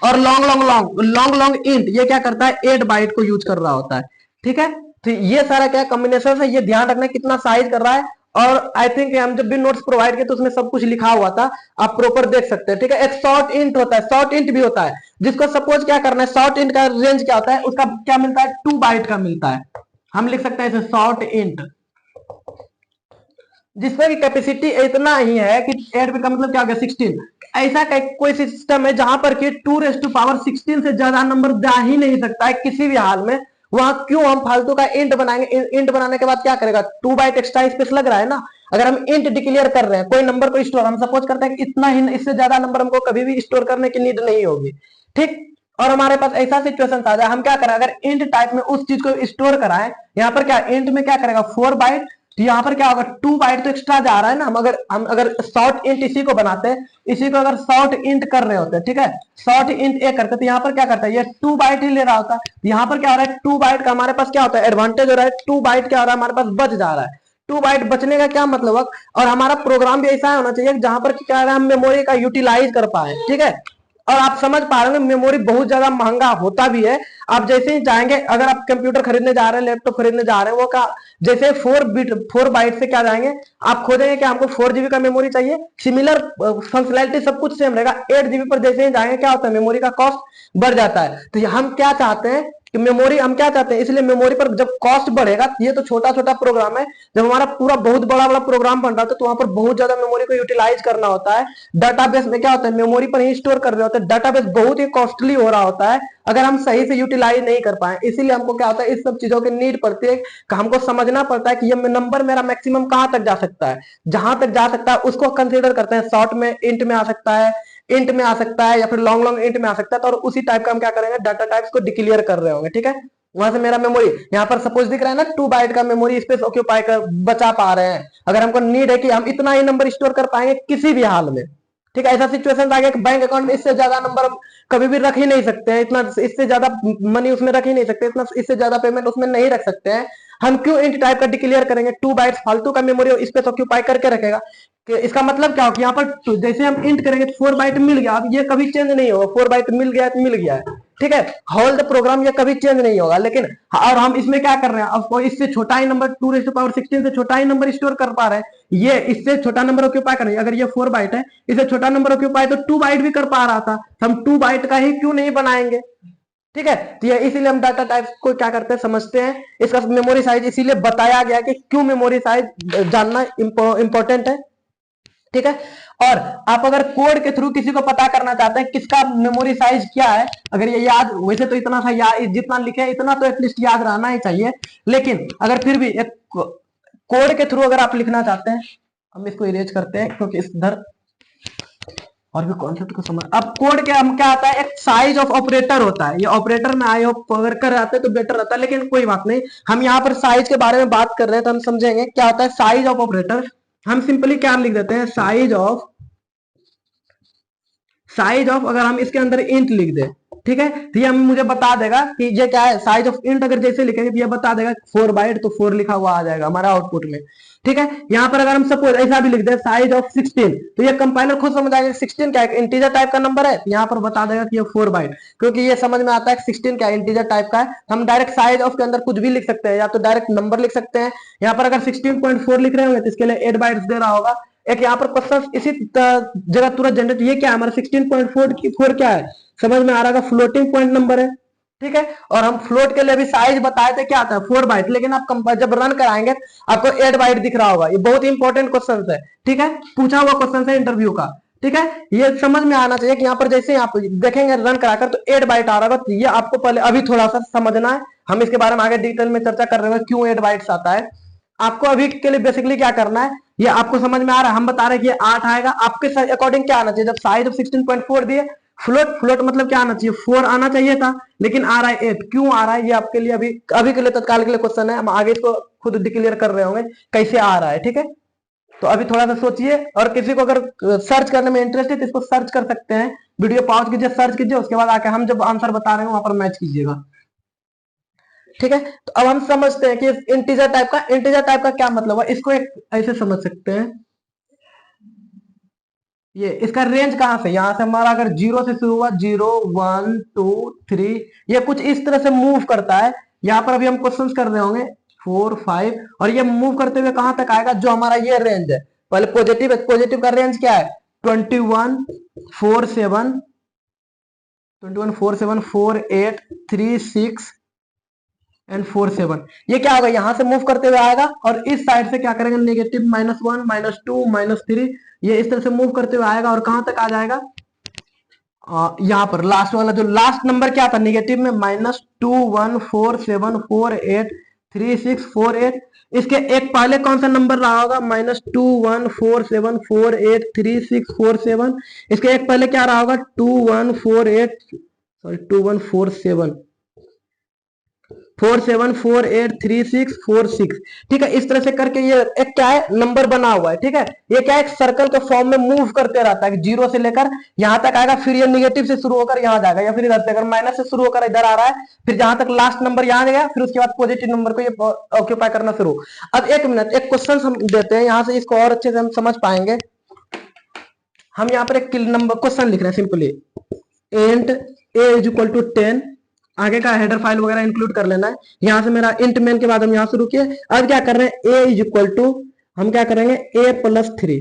और long long long long long int ये क्या करता है, 8 बाइट को यूज कर रहा होता है, ठीक है। तो ये सारा क्या कॉम्बिनेशन है, ये ध्यान रखना कितना साइज कर रहा है। और आई थिंक हम जब भी नोट्स प्रोवाइड किए तो उसमें सब कुछ लिखा हुआ था, आप प्रॉपर देख सकते हैं, ठीक है। एक शॉर्ट इंट होता है, शॉर्ट इंट भी होता है, जिसको सपोज क्या करना है, शॉर्ट इंट का रेंज क्या होता है, उसका क्या मिलता है, 2 बाइट का मिलता है। हम लिख सकते हैं इसे शॉर्ट इंट, जिसका की कैपेसिटी इतना ही है कि 8 बिट का मतलब क्या हो गया, 16। ऐसा कोई सिस्टम है जहां पर कि 2⁴ से ज्यादा नंबर जा ही नहीं सकता है किसी भी हाल में, वहां क्यों हम फालतू का इंट बनाएंगे। इंट बनाने के बाद क्या करेगा, 2 बाइट एक्स्ट्रा स्पेस लग रहा है ना। अगर हम इंट डिक्लेयर कर रहे हैं कोई नंबर को स्टोर, हम सपोज करते हैं कि इतना ही, इससे ज्यादा नंबर हमको कभी भी स्टोर करने की नीड नहीं होगी, ठीक। और हमारे पास ऐसा सिचुएशन आ जाए, हम क्या करें, अगर इंट टाइप में उस चीज को स्टोर कराएं, यहाँ पर क्या इंट में क्या करेगा, 4 बाइट, तो यहाँ पर क्या होगा, 2 बाइट तो एक्स्ट्रा जा रहा है ना। हम अगर शॉर्ट इंट इसी को बनाते हैं, इसी को अगर शॉर्ट इंट कर रहे होते हैं, ठीक है, शॉर्ट इंट ए करते, तो यहाँ पर क्या करता है, ये 2 बाइट ही ले रहा होता है। यहाँ पर क्या हो रहा है, 2 बाइट का हमारे पास क्या होता है, एडवांटेज हो रहा है, 2 बाइट क्या हो रहा है, हमारे पास बच जा रहा है। 2 बाइट बचने का क्या मतलब है, और हमारा प्रोग्राम भी ऐसा होना चाहिए जहां पर क्या है, हम मेमोरी का यूटिलाइज कर पाए, ठीक है। और आप समझ पा रहे होंगे मेमोरी बहुत ज्यादा महंगा होता भी है। आप जैसे ही जाएंगे, अगर आप कंप्यूटर खरीदने जा रहे हैं, लैपटॉप खरीदने जा रहे हैं, वो का जैसे 4 बाइट से क्या जाएंगे, आप खोजेंगे कि हमको 4 GB का मेमोरी चाहिए, सिमिलर फंक्शनैलिटी सब कुछ सेम रहेगा। 8 GB पर जैसे ही जाएंगे क्या होता है, मेमोरी का कॉस्ट बढ़ जाता है। तो हम क्या चाहते हैं कि मेमोरी, हम क्या चाहते हैं, इसलिए मेमोरी पर जब कॉस्ट बढ़ेगा, ये तो छोटा छोटा प्रोग्राम है, जब हमारा पूरा बहुत बड़ा बड़ा प्रोग्राम बन रहा था तो वहां पर बहुत ज्यादा मेमोरी को यूटिलाइज करना होता है। डाटाबेस में क्या होता है, मेमोरी पर ही स्टोर कर रहे होते हैं, डाटाबेस बहुत ही कॉस्टली हो रहा होता है अगर हम सही से यूटिलाइज नहीं कर पाए। इसीलिए हमको क्या होता है, इस सब चीजों की नीड पड़ती है, हमको समझना पड़ता है कि ये नंबर मेरा मैक्सिमम कहां तक जा सकता है, जहां तक जा सकता है उसको कंसीडर करते हैं। शॉर्ट में इंट में आ सकता है, इंट में आ सकता है, या फिर लॉन्ग लॉन्ग इंट में आ सकता है। तो और उसी टाइप का हम क्या करेंगे, डाटा टाइप्स को डिक्लेयर कर रहे होंगे, ठीक है। वहां से मेरा मेमोरी यहाँ पर सपोज दिख रहा है ना, 2 बाइट का मेमोरी स्पेस ऑक्यूपाई कर बचा पा रहे हैं। अगर हमको नीड है कि हम इतना ही नंबर स्टोर कर पाएंगे किसी भी हाल में, ठीक है। ऐसा सिचुएशन आ गया कि बैंक अकाउंट में इससे ज्यादा नंबर हम कभी भी रख ही नहीं सकते हैं, इतना इससे ज्यादा मनी उसमें रख ही नहीं सकते, इतना इससे ज्यादा पेमेंट उसमें नहीं रख सकते हैं। हम क्यों इंट टाइप का डिक्लेयर करेंगे, 2 बाइट्स फालतू का मेमोरी स्पेस ऑक्यूपाई करके रखेगा। कि इसका मतलब क्या हो कि यहाँ पर जैसे हम इंट करेंगे तो 4 बाइट मिल गया, अब ये कभी चेंज नहीं होगा, 4 बाइट मिल गया तो मिल गया है, ठीक है। होल द प्रोग्राम ये कभी चेंज नहीं होगा। लेकिन और हम इसमें क्या कर रहे हैं, अब इससे छोटा ही नंबर, 2⁴ से छोटा ही नंबर स्टोर कर पा रहे हैं, ये इससे छोटा नंबर ऑक्यूपाई कर रहे हैं। अगर ये 4 बाइट है, इससे छोटा नंबर ऑक्यूपाई तो 2 बाइट भी कर पा रहा था, तो हम 2 बाइट का ही क्यों नहीं बनाएंगे, ठीक है। तो ये इसीलिए हम डाटा टाइप को क्या करते हैं, समझते हैं। इसका मेमोरी साइज इसीलिए बताया गया कि क्यों मेमोरी साइज जानना इंपॉर्टेंट है, ठीक है। और आप अगर कोड के थ्रू किसी को पता करना चाहते हैं किसका मेमोरी साइज क्या है, अगर ये याद, वैसे तो इतना सा याद, जितना लिखे है इतना तो एटलीस्ट याद रहना ही चाहिए, लेकिन अगर फिर भी एक कोड के थ्रू अगर आप लिखना चाहते हैं, हम इसको इरेज करते हैं क्योंकि इधर और भी कॉन्सेप्ट को समझ। अब कोड के हम क्या आता है, एक साइज ऑफ ऑपरेटर होता है, ये ऑपरेटर में आई होप अगर कर आते तो बेटर रहता है, लेकिन कोई बात नहीं। हम यहाँ पर साइज के बारे में बात कर रहे हैं तो हम समझेंगे क्या होता है साइज ऑफ ऑपरेटर। हम सिंपली क्या लिख देते हैं, साइज ऑफ अगर हम इसके अंदर इंट लिख दे, ठीक है, तो ये मुझे बता देगा कि ये क्या है, साइज ऑफ इंट अगर जैसे लिखेंगे तो ये बता देगा 4 बाइट, तो 4 लिखा हुआ आ जाएगा हमारा आउटपुट में, ठीक है। यहाँ पर अगर हम सपोज ऐसा भी लिख दे साइज ऑफ 16, तो ये कंपाइलर खुद समझ आएगा 16 क्या है, इंटीजर टाइप का नंबर है, यहाँ पर बता देगा कि ये 4 बाइट, क्योंकि ये समझ में आता है 16 क्या इंटीजर टाइप का है। हम डायरेक्ट साइज ऑफ के अंदर कुछ भी लिख सकते हैं, या तो डायरेक्ट नंबर लिख सकते हैं। यहाँ पर अगर 16.4 लिख रहे होंगे तो इसके लिए 8 बाइट्स दे रहा होगा। एक यहाँ पर क्वेश्चन इसी जगह तुरंत जनरेट, ये क्या है हमारा 16.4 क्या है, समझ में आ रहा है, फ्लोटिंग पॉइंट नंबर है, ठीक है। और हम फ्लोट के लिए भी साइज बताए थे क्या आता है 4 बाइट, लेकिन आप जब रन कराएंगे आपको 8 बाइट दिख रहा होगा। ये बहुत इंपॉर्टेंट क्वेश्चन है, ठीक है, पूछा हुआ क्वेश्चन है इंटरव्यू का, ठीक है। ये समझ में आना चाहिए कि यहाँ पर जैसे आप देखेंगे रन कराकर तो 8 बाइट आ रहा होगा, तो ये आपको पहले अभी थोड़ा सा समझना है। हम इसके बारे में आगे डिटेल में चर्चा कर रहे हैं क्यों 8 बाइट्स आता है। आपको अभी के लिए बेसिकली क्या करना है, ये आपको समझ में आ रहा है, हम बता रहे हैं कि ये 8 आएगा, आपके अकॉर्डिंग क्या आना चाहिए, जब साइज ऑफ 16.4 दिए, फ्लोट फ्लोट मतलब क्या आना चाहिए, 4 आना चाहिए था, लेकिन आ रहा है 8, क्यों आ रहा है ये आपके लिए अभी अभी के लिए तत्काल के लिए क्वेश्चन है, हम आगे इसको खुद डिक्लेयर कर रहे होंगे कैसे आ रहा है, ठीक है। तो अभी थोड़ा सा सोचिए, और किसी को अगर सर्च करने में इंटरेस्ट है तो इसको सर्च कर सकते हैं, वीडियो पॉज कीजिए, सर्च कीजिए, उसके बाद आके हम जब आंसर बता रहे हैं वहां पर मैच कीजिएगा, ठीक है। तो अब हम समझते हैं कि इंटीजर टाइप का क्या मतलब है, इसको एक ऐसे समझ सकते हैं, ये इसका रेंज कहां से, यहां से हमारा अगर जीरो से शुरू हुआ, 0 1 2 3, ये कुछ इस तरह से मूव करता है, यहां पर अभी हम क्वेश्चंस कर रहे होंगे 4 5, और ये मूव करते हुए कहां तक आएगा, जो हमारा ये रेंज है, पहले पॉजिटिव का रेंज क्या है, 21 4 7, 21 4 7 4 8 3 6 एंड 4 7, ये क्या होगा, यहां से मूव करते हुए आएगा, और इस साइड से क्या करेंगे, नेगेटिव -1 -2 -3, ये इस तरह से मूव करते हुए आएगा, और कहां तक आ जाएगा, यहाँ पर लास्ट वाला जो लास्ट नंबर क्या था नेगेटिव में, -2 1 4 7 4 8 3 6 4 8, इसके एक पहले कौन सा नंबर रहा होगा, -2 1 4 7 4 8 3 6 4 7, इसके एक पहले क्या रहा होगा, 2 1 4 8 4 7 4 7 4 8 3 6 4 6, ठीक है। इस तरह से करके ये एक क्या है, नंबर बना हुआ है, ठीक है। ये क्या है, एक सर्कल के फॉर्म में मूव करते रहता है, जीरो से लेकर यहां तक आएगा, फिर ये निगेटिव से शुरू होकर यहां जाएगा, या फिर इधर से अगर माइनस से शुरू होकर इधर आ रहा है, फिर जहां तक लास्ट नंबर यहां गया, फिर उसके बाद पॉजिटिव नंबर को ये ऑक्यूपाई करना शुरू। अब एक मिनट, एक क्वेश्चन हम देते हैं, यहां से इसको और अच्छे से हम समझ पाएंगे। हम यहाँ पर एक नंबर क्वेश्चन लिख रहे हैं simply, int a is equal to 10, आगे का हेडर फाइल वगैरह इंक्लूड कर लेना है, यहां से मेरा इंट मेन के बाद हम यहां शुरू किए, अब क्या कर रहे हैं, ए इज इक्वल टू, हम क्या करेंगे, a+3,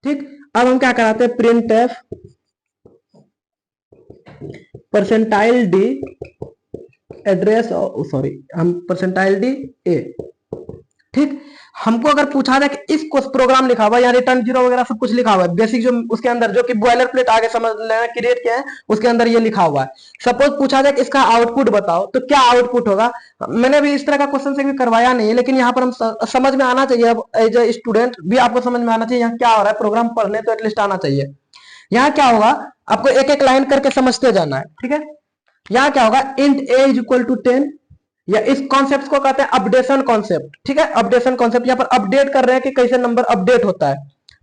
ठीक। अब हम क्या कराते हैं, print F percentile D address, sorry हम परसेंटाइल डी ए, ठीक। हमको अगर पूछा जाए कि इस प्रोग्राम लिखा हुआ या रिटर्न जीरो वगैरह सब कुछ लिखा हुआ है, बेसिक जो उसके अंदर जो कि बॉयलर प्लेट आगे समझ लेना क्रिएट किया है, उसके अंदर ये लिखा हुआ है, सपोज पूछा जाए कि इसका आउटपुट बताओ, तो क्या आउटपुट होगा। मैंने अभी इस तरह का क्वेश्चन से भी करवाया नहीं है, लेकिन यहाँ पर हम समझ में आना चाहिए, अब एज ए स्टूडेंट भी आपको समझ में आना चाहिए यहाँ क्या हो रहा है, प्रोग्राम पढ़ने तो एटलीस्ट आना चाहिए। यहाँ क्या होगा, आपको एक एक लाइन करके समझते जाना है, ठीक है। यहाँ क्या होगा, int a is equal to 10, या इस कॉन्सेप्ट को कहते हैं अपडेशन कॉन्सेप्ट, ठीक है। अपडेशन कॉन्सेप्ट यहाँ पर अपडेट कर रहे हैं कि कैसे नंबर अपडेट होता है,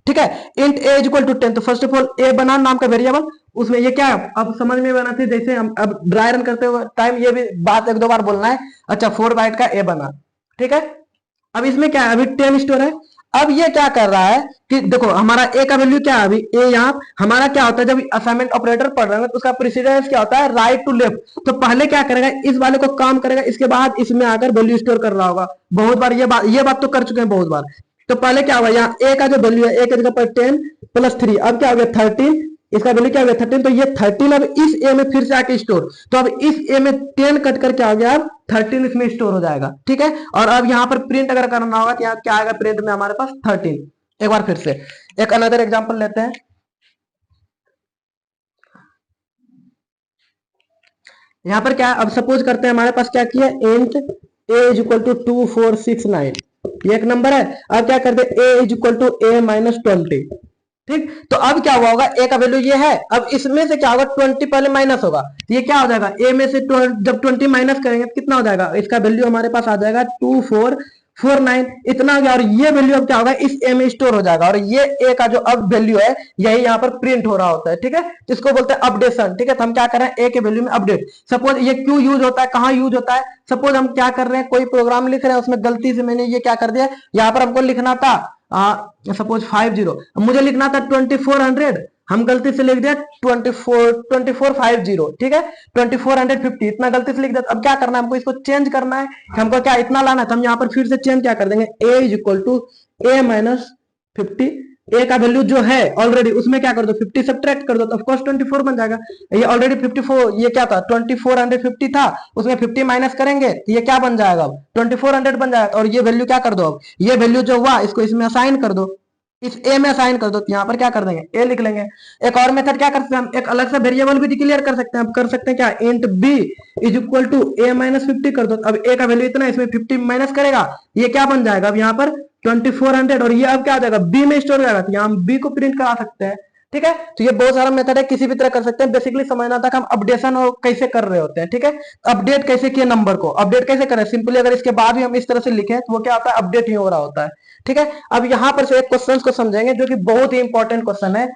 ठीक है। Int a is equal to 10, तो फर्स्ट ऑफ ऑल ए बना नाम का वेरिएबल, उसमें ये क्या है, अब समझ में बना थी, जैसे हम अब ड्राई रन करते हुए टाइम ये भी बात एक दो बार बोलना है, अच्छा 4 बाइट का ए बना, ठीक है। अब इसमें क्या है, अभी 10 स्टोर है। अब ये क्या कर रहा है कि देखो हमारा ए का वैल्यू क्या है, अभी ए यहाँ हमारा क्या होता है, जब असाइनमेंट ऑपरेटर पढ़ रहे हैं तो उसका प्रेसिडेंस क्या होता है, राइट टू लेफ्ट, तो पहले क्या करेगा, इस वाले को काम करेगा, इसके बाद इसमें आकर वैल्यू स्टोर कर रहा होगा। बहुत बार ये बात तो कर चुके हैं बहुत बार। तो पहले क्या हुआ, यहाँ ए का जो वैल्यू है, ए के जगह पर 10 + 3, अब क्या हो गया 13, इसका वैल्यू क्या हो गया 13, तो ये 13 अब इस ए में फिर से आके स्टोर, तो अब इस ए में 10 कट कर क्या हो गया, अब 13 इसमें स्टोर हो जाएगा, ठीक है। और अब यहाँ पर प्रिंट अगर करना होगा तो यहाँ क्या आएगा, प्रिंट में हमारे पास 13। एक बार फिर से एक अनदर एग्जांपल लेते हैं, यहाँ पर क्या, अब सपोज करते हैं हमारे पास क्या किया, int a is equal to 2469, ये एक नंबर है। अब क्या करते हैं, ए इज इक्वल टू a-20, ठीक। तो अब क्या हुआ होगा, ए का वैल्यू ये है, अब इसमें से क्या होगा, 20 पहले माइनस होगा, तो ये क्या हो जाएगा, ए में से जब 20 माइनस करेंगे तो कितना हो जाएगा, इसका वैल्यू हमारे पास आ जाएगा 2449, इतना हो गया। और ये वैल्यू अब क्या होगा, इस ए में स्टोर हो जाएगा, और ये ए का जो अब वैल्यू है यही यहाँ पर प्रिंट हो रहा होता है, ठीक है। इसको बोलते हैं अपडेशन, ठीक है। तो हम क्या कर रहे हैं, ए के वैल्यू में अपडेट। सपोज ये क्यों यूज होता है, कहाँ यूज होता है, सपोज हम क्या कर रहे हैं, कोई प्रोग्राम लिख रहे हैं, उसमें गलती से मैंने ये क्या कर दिया, यहाँ पर हमको लिखना था सपोज 50, मुझे लिखना था 2400, हम गलती से लिख दिया 2450, ठीक है, 2450 इतना गलती से लिख दिया। अब क्या करना है, हमको इसको चेंज करना है, हमको क्या इतना लाना है, तो हम यहाँ पर फिर से चेंज क्या कर देंगे, a is equal to a-50, a का वैल्यू जो है ऑलरेडी उसमें क्या कर दो, 50 सब्ट्रैक्ट कर दो, तो ऑफकोर्स 24 बन जाएगा। ये ऑलरेडी 54, ये क्या था 2450 था, उसमें 50 माइनस करेंगे तो ये क्या बन जाएगा, अब 2400 बन जाएगा। और ये वैल्यू क्या कर दो, अब ये वैल्यू जो हुआ इसको इसमें असाइन कर दो, इस ए में असाइन कर दो, तो यहाँ पर क्या कर देंगे ए लिख लेंगे। एक और मेथड क्या कर सकते हैं हम, एक अलग से वेरिएबल भी डिक्लेयर कर सकते हैं। हम कर सकते हैं क्या, int b is equal to a minus 50 कर दो। अब ए का वैल्यू इतना, इसमें 50 माइनस करेगा, ये क्या बन जाएगा अब यहाँ पर 2400, और ये अब क्या आ जाएगा बी में स्टोर हो जाएगा, तो यहाँ हम बी को प्रिंट करा सकते हैं। ठीक है, तो ये बहुत सारा मेथड है, किसी भी तरह कर सकते हैं। बेसिकली समझना था कि हम अपडेशन और कैसे कर रहे होते हैं। ठीक है, अपडेट कैसे किए, नंबर को अपडेट कैसे करें, सिंपली अगर इसके बाद भी हम इस तरह से लिखें तो वो क्या होता है, अपडेट ही हो रहा होता है। ठीक है, अब यहां पर से एक क्वेश्चन को समझेंगे जो कि बहुत ही इंपॉर्टेंट क्वेश्चन है।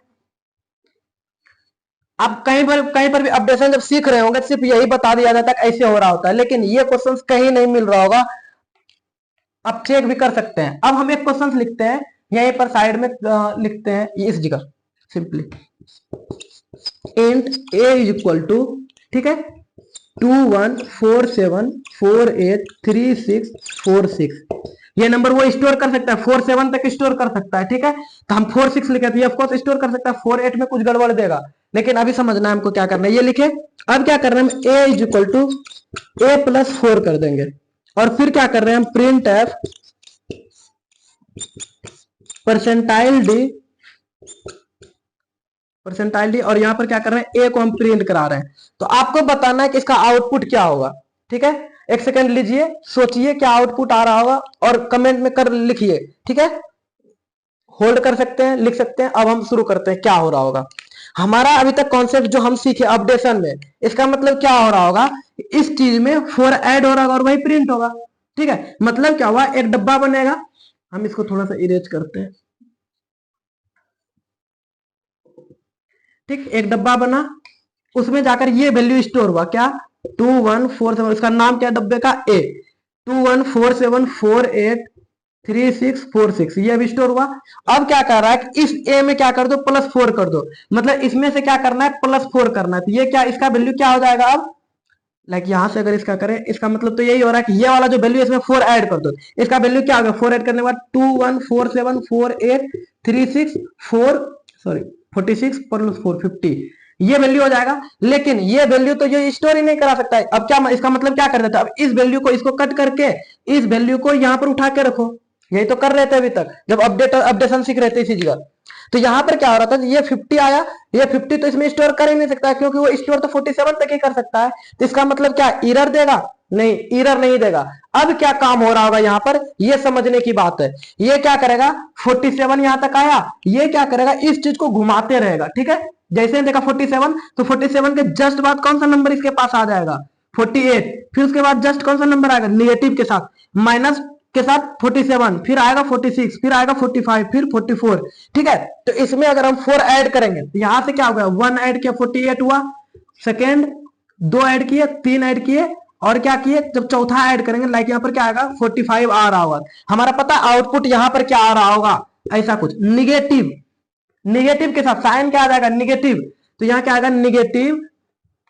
आप कहीं पर भी अपडेशन जब सीख रहे होंगे सिर्फ यही बता दिया जाता है ऐसे हो रहा होता है, लेकिन ये क्वेश्चन कहीं नहीं मिल रहा होगा, आप चेक भी कर सकते हैं। अब हम एक क्वेश्चन लिखते हैं यहीं पर साइड में, लिखते हैं इस जगह simply int a is equal to, ठीक है, 2147483646। ये नंबर वो स्टोर कर सकता है, 47 तक स्टोर कर सकता है। ठीक है, तो हम 46 लिखे थे, ऑफकोर्स स्टोर कर सकता है, 48 में कुछ गड़बड़ देगा, लेकिन अभी समझना है हमको क्या करना है, ये लिखे। अब क्या कर रहे हैं हम, a is equal to a plus 4 कर देंगे, और फिर क्या कर रहे हैं हम, प्रिंट एफ परसेंटाइल डी, और यहां पर क्या कर रहे हैं, ए को हम प्रिंट करा रहे हैं। तो आपको बताना है कि इसका आउटपुट क्या होगा। ठीक है, एक सेकंड लीजिए, सोचिए क्या आउटपुट आ रहा होगा और कमेंट में कर लिखिए। ठीक है, होल्ड कर सकते हैं, लिख सकते हैं। अब हम शुरू करते हैं क्या हो रहा होगा। हमारा अभी तक कॉन्सेप्ट जो हम सीखे अपडेशन में, इसका मतलब क्या हो रहा होगा, इस चीज में 4 ऐड हो रहा होगा और वही प्रिंट होगा। ठीक है, मतलब क्या हुआ, एक डब्बा बनेगा, हम इसको थोड़ा सा इरेज करते हैं। ठीक, एक डब्बा बना, उसमें जाकर ये वैल्यू स्टोर हुआ, क्या 2147, इसका नाम क्या है डब्बे का, ए 2147483646, ये अभी स्टोर हुआ। अब क्या कर रहा है, इस ए में क्या कर दो, +4 कर दो, मतलब इसमें से क्या करना है, +4 करना है। तो ये क्या, इसका वैल्यू क्या हो जाएगा अब, लाइक यहां से अगर इसका करें, इसका मतलब तो यही हो रहा है कि ये वाला जो वैल्यू इसमें 4 ऐड कर दो, इसका वैल्यू क्या होगा, 4 ऐड करने के बाद 21474836 सॉरी 46 + 4 50, ये वैल्यू हो जाएगा। लेकिन ये वैल्यू तो ये स्टोर ही नहीं करा सकता है। अब क्या, इसका मतलब क्या कर देता है, अब इस वैल्यू को, इसको कट करके इस वैल्यू को यहां पर उठा के रखो, यही तो कर रहे थे अभी तक जब अपडेशन सीख रहे थे इसी जगह। तो यहां पर क्या हो रहा था, ये 50 आया, ये 50 तो इसमें स्टोर कर ही नहीं सकता क्योंकि वो स्टोर तो 47 तक ही कर सकता है। तो इसका मतलब क्या, एरर देगा, नहीं एरर नहीं देगा। अब क्या काम हो रहा होगा यहाँ पर, ये समझने की बात है। ये क्या करेगा, 47 यहां तक आया, ये क्या करेगा, इस चीज को घुमाते रहेगा। ठीक है, जैसे देखा 47, तो 47 के जस्ट बाद कौन सा नंबर इसके पास आ जाएगा, 48, फिर उसके बाद जस्ट कौन सा नंबर आएगा, निगेटिव के साथ, माइनस के साथ 47, फिर आएगा 46, फिर आएगा 45, फिर 44। ठीक है, तो इसमें अगर हम 4 ऐड करेंगे तो यहां से क्या हो गया, 1 ऐड किया 48 हुआ, सेकेंड 2 ऐड किए, 3 ऐड किए, और क्या किए, जब चौथा ऐड करेंगे लाइक यहां पर क्या आएगा 45 आ रहा होगा। हमारा पता आउटपुट यहां पर क्या आ रहा होगा, ऐसा कुछ निगेटिव, निगेटिव के साथ साइन क्या आ जाएगा, निगेटिव। तो यहां क्या आएगा, निगेटिव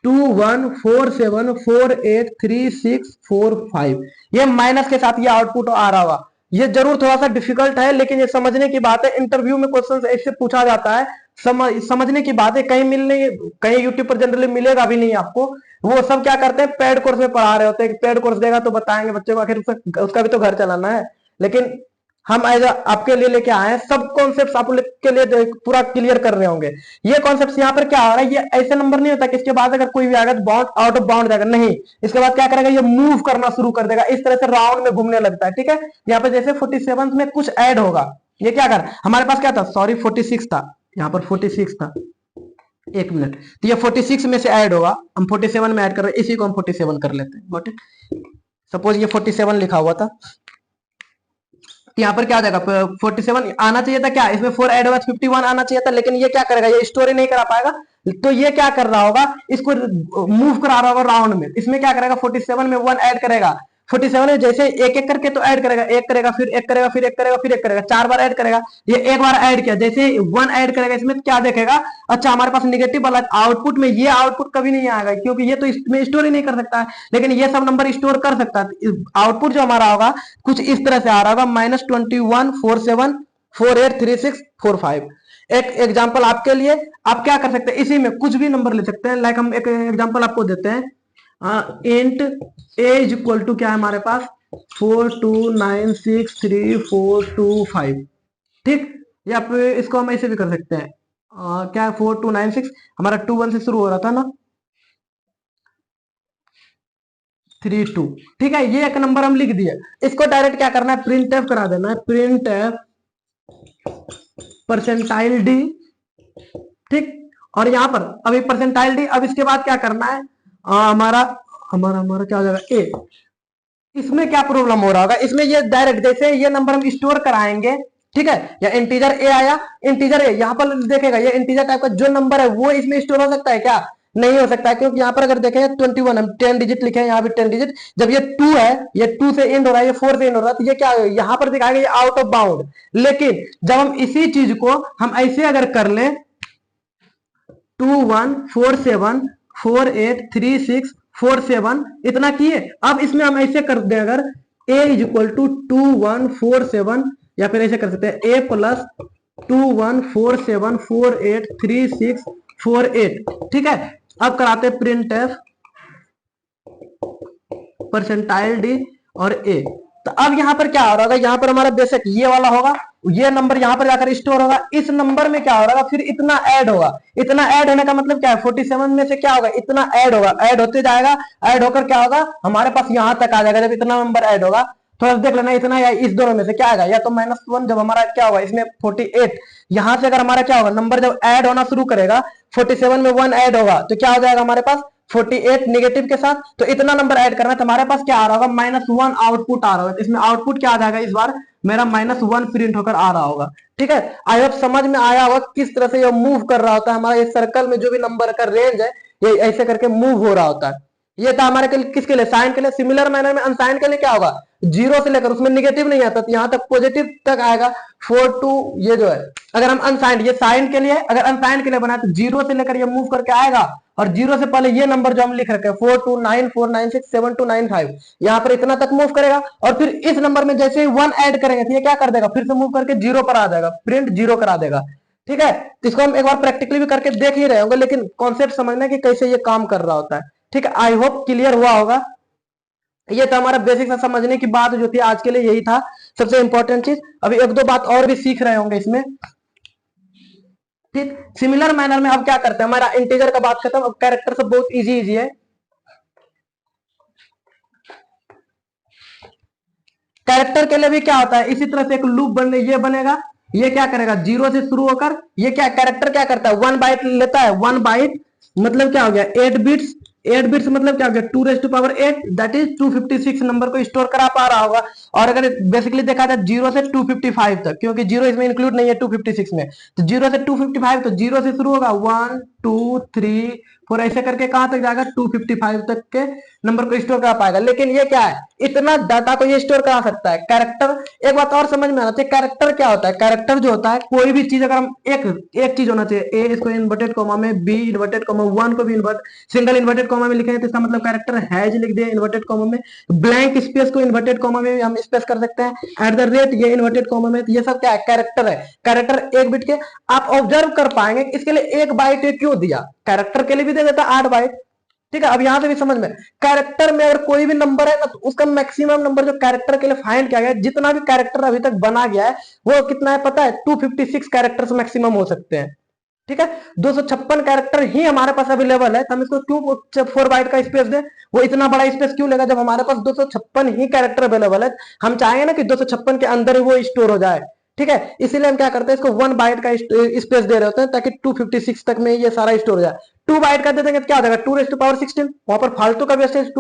2147483645, ये माइनस के साथ ये आउटपुट आ रहा होगा। ये जरूर थोड़ा सा डिफिकल्ट है, लेकिन ये समझने की बात है। इंटरव्यू में क्वेश्चन ऐसे पूछा जाता है, समझने की बात है, कहीं मिलने, कहीं यूट्यूब पर जनरली मिलेगा भी नहीं आपको। वो सब क्या करते हैं, पेड कोर्स में पढ़ा रहे होते हैं, पेड कोर्स देगा तो बताएंगे बच्चे को, आखिर उसका भी तो घर चलाना है। लेकिन हम एज आपके लिए लेके आए हैं, सब कॉन्सेप्ट आपके लिए पूरा क्लियर कर रहे होंगे। ये कॉन्सेप्ट यहाँ पर क्या हो रहा है, ये ऐसे नंबर नहीं होता कि इसके बाद अगर कोई भी आएगा तो बाउंड आउट ऑफ बाउंड जाएगा, नहीं, इसके बाद क्या करेगा, ये मूव करना शुरू कर देगा, इस तरह से राउंड में घूमने लगता है। ठीक है, यहाँ पे जैसे 47 में कुछ ऐड होगा, ये क्या कर, हमारे पास क्या था, सॉरी 46 था, यहाँ पर 46 था, एक मिनट, तो ये 46 में से ऐड होगा, हम 47 में ऐड कर रहे हैं, इसी को हम 47 कर लेते हैं। गॉट इट, सपोज ये 47 लिखा हुआ था, यहाँ पर क्या आ जाएगा, 47 आना चाहिए था, क्या इसमें 4 ऐड होगा 51 आना चाहिए था, लेकिन ये क्या करेगा, ये स्टोरी नहीं करा पाएगा। तो ये क्या कर रहा होगा, इसको मूव करा रहा होगा राउंड में। इसमें क्या करेगा, 47 में 1 ऐड करेगा, 47 में जैसे एक एक करके तो ऐड करेगा, एक करेगा, फिर एक करेगा, फिर एक करेगा, फिर एक करेगा, 4 बार ऐड करेगा। ये एक बार ऐड किया, जैसे 1 ऐड करेगा, इसमें क्या देखेगा, अच्छा हमारे पास निगेटिव वाला आउटपुट में, ये आउटपुट कभी नहीं आएगा क्योंकि ये तो इसमें स्टोर ही नहीं कर सकता है, लेकिन ये सब नंबर स्टोर कर सकता है। आउटपुट जो हमारा होगा कुछ इस तरह से आ रहा होगा, -2147483645। एक एग्जांपल आपके लिए, आप क्या कर सकते हैं, इसी में कुछ भी नंबर ले सकते हैं। लाइक हम एक एग्जांपल आपको देते हैं, int a is equal to क्या है हमारे पास, 4296345। ठीक, या फिर इसको हम ऐसे भी कर सकते हैं, क्या 4296, हमारा 21 से शुरू हो रहा था ना, 32। ठीक है, ये एक नंबर हम लिख दिए। इसको डायरेक्ट क्या करना है, प्रिंट एफ करा देना है, प्रिंट एफ परसेंटाइल डी। ठीक, और यहां पर अभी परसेंटाइल डी, अब इसके बाद क्या करना है, हमारा हमारा हमारा क्या हो जाएगा, ए। इसमें क्या प्रॉब्लम हो रहा होगा, इसमें ये डायरेक्ट जैसे ये नंबर हम स्टोर कराएंगे, ठीक है, या इंटीजर ए आया, इंटीजर ए यहाँ पर देखेगा, ये इंटीजर टाइप का जो नंबर है वो इसमें स्टोर हो सकता है क्या, नहीं हो सकता है, क्योंकि यहाँ पर अगर देखें 21 हम 10 डिजिट लिखे हैं, यहाँ भी 10 डिजिट, जब ये 2 है, ये 2 से एंड हो रहा है, ये 4 से एंड हो रहा है, तो ये क्या है, यहाँ पर दिखाएगा ये आउट ऑफ बाउंड। लेकिन जब हम इसी चीज को हम ऐसे अगर कर ले, 2147483647 इतना किए, अब इसमें हम ऐसे कर दे, अगर a इज इक्वल टू 2147, या फिर ऐसे कर सकते हैं a प्लस 2147483648। ठीक है, अब कराते प्रिंट एफ परसेंटाइल डी और ए। तो अब यहाँ पर क्या हो रहा होगा, यहाँ पर हमारा बेशक ये वाला होगा, ये नंबर यहाँ पर जाकर स्टोर होगा, इस नंबर में क्या हो रहा होगा, फिर इतना ऐड होगा। इतना ऐड होने का मतलब क्या है, 47 में से क्या होगा, इतना ऐड होगा, ऐड होते जाएगा, ऐड होकर क्या होगा, हमारे पास यहाँ तक आ जाएगा। जब इतना नंबर ऐड होगा, थोड़ा देख लेना इतना या इस दोनों में से क्या आएगा, या तो -1, जब हमारा क्या होगा इसमें 48, यहां से अगर हमारा क्या होगा, नंबर जब ऐड होना शुरू करेगा, 47 में 1 ऐड होगा तो क्या हो जाएगा हमारे पास 48 नेगेटिव के साथ, तो इतना नंबर ऐड करना है, तो हमारे पास क्या आ रहा होगा, -1 आउटपुट आ रहा होगा। इसमें आउटपुट क्या आ जाएगा, इस बार मेरा -1 प्रिंट होकर आ रहा होगा। ठीक है, आई होप समझ में आया होगा किस तरह से ये मूव कर रहा होता है, हमारा इस सर्कल में जो भी नंबर का रेंज है ये ऐसे करके मूव हो रहा होता है। ये था हमारे किसके लिए, साइन के लिए। सिमिलर मैनर में अनसाइन के लिए क्या होगा, जीरो से लेकर, उसमें निगेटिव नहीं आता, तो यहां तक पॉजिटिव तक आएगा 4 टू, ये जो है अगर हम अनसाइन, ये साइन के लिए, अगर अनसाइन के लिए बना तो जीरो से लेकर ये मूव करके आएगा, और जीरो से पहले ये नंबर जो हम लिख रखे हैं 4294967295, यहाँ पर इतना तक मूव करेगा, और फिर इस नंबर में जैसे ही 1 ऐड करेंगे तो ये क्या कर देगा, फिर से मूव करके जीरो पर आ जाएगा, प्रिंट जीरो करा देगा। ठीक है, तो इसको हम एक बार प्रैक्टिकली भी करके देख ही रहे होंगे, लेकिन कॉन्सेप्ट समझना कि कैसे ये काम कर रहा होता है। ठीक है, आई होप क्लियर हुआ होगा। ये तो हमारा बेसिक सा समझने की बात जो थी आज के लिए, यही था सबसे इंपॉर्टेंट चीज। अभी एक दो बात और भी सीख रहे होंगे इसमें। ठीक, सिमिलर मैनर में अब क्या करते हैं, हमारा इंटीजर का बात खत्म, अब कैरेक्टर सब बहुत इजी इजी है। कैरेक्टर के लिए भी क्या होता है, इसी तरह से एक लूप ये बनेगा, ये क्या करेगा, जीरो से शुरू होकर, ये क्या कैरेक्टर क्या करता है, 1 बाइट लेता है। 1 बाइट मतलब क्या हो गया, 8 बिट्स। 8 बिट्स मतलब क्या हो गया, 2⁸8, दैट इज 256 नंबर को स्टोर करा पा रहा होगा। और अगर बेसिकली देखा जाए 0 से 255 तक, क्योंकि 0 इसमें इंक्लूड नहीं है 256 में, तो 0 से 255, तो 0 से शुरू होगा 1 2 3 4, ऐसे करके कहां तक जाएगा, 255 तक के नंबर को स्टोर करा पाएगा। लेकिन ये क्या है, इतना डाटा को ये स्टोर करा सकता है। कैरेक्टर, एक बात और समझ में आना चाहिए, कैरेक्टर क्या होता है, कैरेक्टर जो होता है कोई भी चीज, अगर हम एक चीज होना चाहिए, ए इसको इन्वर्टेड कॉमा में, बी इन्वर्टेड कॉमा, 1 को भी सिंगल इन्वर्टेड कॉमा में लिखेंगे तो इसका मतलब कैरेक्टर हैज लिख दिया इन्वर्टेड कॉमा में। ब्लैंक स्पेस को इन्वर्टेड कॉमा में हम स्पेस कर सकते हैं, @ ये इन्वर्टेड कॉमा में, तो ये सब क्या है, कैरेक्टर है। कैरेक्टर 1 बिट के आप ऑब्जर्व कर पाएंगे, इसके लिए 1 बाइट क्यों दिया, कैरेक्टर के लिए भी दे देता 8 बाइट। ठीक है, अब यहां से भी समझ में, कैरेक्टर में अगर कोई भी नंबर है ना, तो उसका मैक्सिमम नंबर जो कैरेक्टर के लिए फाइंड किया गया, जितना भी कैरेक्टर अभी तक बना गया है वो कितना है पता है, 256 कैरेक्टर्स मैक्सिमम हो सकते हैं। ठीक है, 256 कैरेक्टर ही हमारे पास अवेलेबल है, तो हम इसको क्यों 4 बाइट का स्पेस दे, वो इतना बड़ा स्पेस क्यों लेगा जब हमारे पास 256 ही कैरेक्टर अवेलेबल है। हम चाहेंगे ना कि 256 के अंदर ही वो स्टोर हो जाए। ठीक है, इसीलिए हम क्या करते हैं, इसको 1 बाइट का स्पेस दे रहे होते हैं, ताकि 256 तक में ये सारा स्टोर हो जाए। 2 बाइट का दे देंगे तो क्या हो जाएगा, 2⁻16, वहां पर फालतू का वेस्टेज,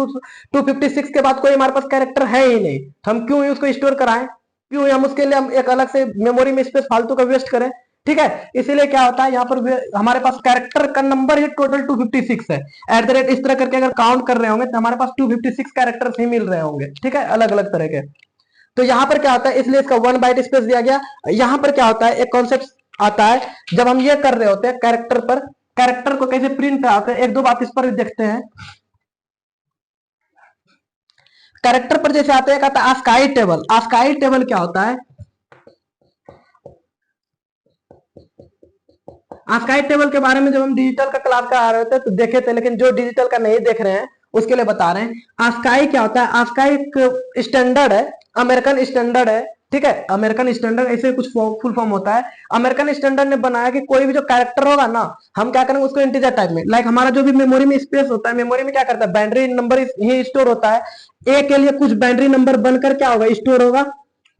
256 के बाद कोई हमारे पास कैरेक्टर है ही नहीं, तो हम क्यों उसको स्टोर कराएं, क्यों हम उसके लिए हम एक अलग से मेमोरी में स्पेस फालतू का वेस्ट करें। ठीक है, इसीलिए क्या होता है, यहाँ पर हमारे पास कैरेक्टर का नंबर ही टोटल 256 है। इस तरह करके अगर काउंट कर रहे होंगे तो हमारे पास 256 कैरेक्टर्स ही मिल रहे होंगे। ठीक है, अलग अलग तरह के। तो यहाँ पर क्या होता है, इसलिए इसका 1 बाइट स्पेस दिया गया। यहाँ पर क्या होता है, एक कॉन्सेप्ट आता है जब हम ये कर रहे होते हैं कैरेक्टर पर, कैरेक्टर को कैसे प्रिंट कराते हैं, एक दो बात इस पर भी देखते हैं। कैरेक्टर पर जैसे आते हैं, कहता है आस्काई टेबल। आस्काई टेबल क्या होता है, आस्काई टेबल के बारे में जब हम डिजिटल का क्लास का आ रहे थे तो देखे थे, लेकिन जो डिजिटल का नहीं देख रहे हैं उसके लिए बता रहे हैं। आस्काई क्या होता है, आस्काई एक स्टैंडर्ड है, अमेरिकन स्टैंडर्ड है, ठीक है। अमेरिकन स्टैंडर्ड ऐसे कुछ फुल फॉर्म होता है। अमेरिकन स्टैंडर्ड ने बनाया कि कोई भी जो कैरेक्टर होगा ना, हम क्या करेंगे उसको इंटीजर टाइप में, लाइक हमारा जो भी मेमोरी में स्पेस होता है, मेमोरी में क्या करता है, बाइनरी नंबर ही स्टोर होता है। ए के लिए कुछ बाइनरी नंबर बनकर क्या होगा, स्टोर होगा।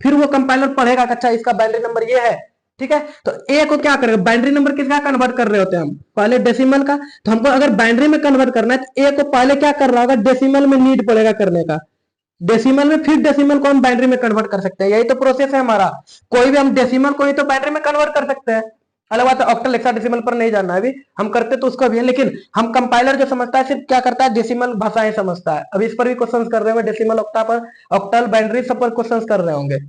फिर वो कंपाइलर पढ़ेगा कि अच्छा इसका बाइनरी नंबर ये है। ठीक है। तो ए को क्या करेगा, बाइनरी नंबर किसका कन्वर्ट कर रहे होते हैं हम, पहले डेसिमल का। तो हमको अगर बाइनरी में कन्वर्ट करना है तो ए को पहले क्या कर रहा होगा, डेसिमल में नीड पड़ेगा करने का। डेसिमल में फिर डेसिमल को हम बाइनरी में कन्वर्ट कर सकते हैं, यही तो प्रोसेस है हमारा। कोई भी हम डेसिमल को ही तो बाइनरी में कन्वर्ट कर सकते हैं। अलग बात है ऑक्टल हेक्साडेसिमल पर नहीं जाना है अभी, हम करते तो उसका भी है, लेकिन हम कंपाइलर जो समझता है सिर्फ क्या करता है, डेसिमल भाषाएं समझता है। अभी इस पर भी क्वेश्चंस कर रहे होंगे, डेसिमल ऑक्टा पर, ऑक्टल बाइनरी सब पर क्वेश्चंस कर रहे होंगे।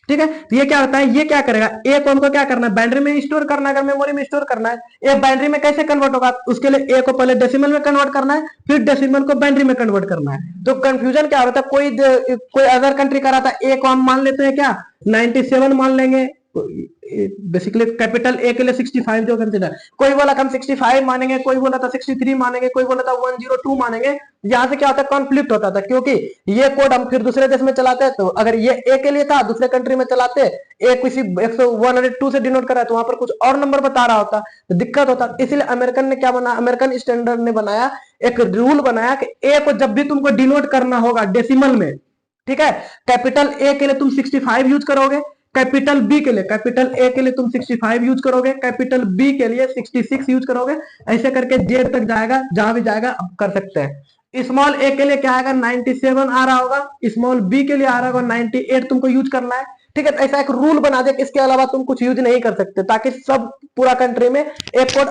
ठीक है। तो ये क्या होता है, ये क्या करेगा, ए को हमको क्या करना है, बाइनरी में स्टोर करना है, अगर मेमोरी में स्टोर करना है। ए बाइनरी में कैसे कन्वर्ट होगा, उसके लिए ए को पहले डेसिमल में कन्वर्ट करना है, फिर डेसिमल को बाइनरी में कन्वर्ट करना है। तो कंफ्यूजन क्या होता है, कोई अदर कंट्री का रहा था, ए को हम मान लेते हैं क्या 97 मान लेंगे, बेसिकली कैपिटल ए के लिए 65 जो कंसिडर, कोई बोला हम 65 मानेंगे, कोई बोला था 63 मानेंगे, कोई बोला था 102 मानेंगे। यहाँ से क्या होता है, कॉन्फ्लिक्ट होता था, क्योंकि ये कोड हम फिर दूसरे देश में चलाते हैं, तो अगर ये ए के लिए था दूसरे कंट्री में चलाते, ए किसी 102 से डिनोट कर रहा है तो वहां पर कुछ और नंबर बता रहा होता, तो दिक्कत होता। इसलिए अमेरिकन ने क्या बना, अमेरिकन स्टैंडर्ड ने बनाया एक रूल बनाया कि ए को जब भी तुमको डिनोट करना होगा डेसिमल में, ठीक है, कैपिटल ए के लिए तुम 65 यूज करोगे, कैपिटल बी के लिए, कैपिटल ए के लिए तुम 65 यूज करोगे, कैपिटल बी के लिए 66 यूज करोगे, ऐसे करके जेड तक जाएगा, जहां भी जाएगा अब कर सकते हैं। स्मॉल ए के लिए क्या आएगा 97 आ रहा होगा, स्मॉल बी के लिए आ रहा होगा 98 तुमको यूज करना है। ठीक है। ऐसा एक रूल बना दे, इसके अलावा तुम कुछ यूज नहीं कर सकते, ताकि सब पूरा कंट्री में एक कोड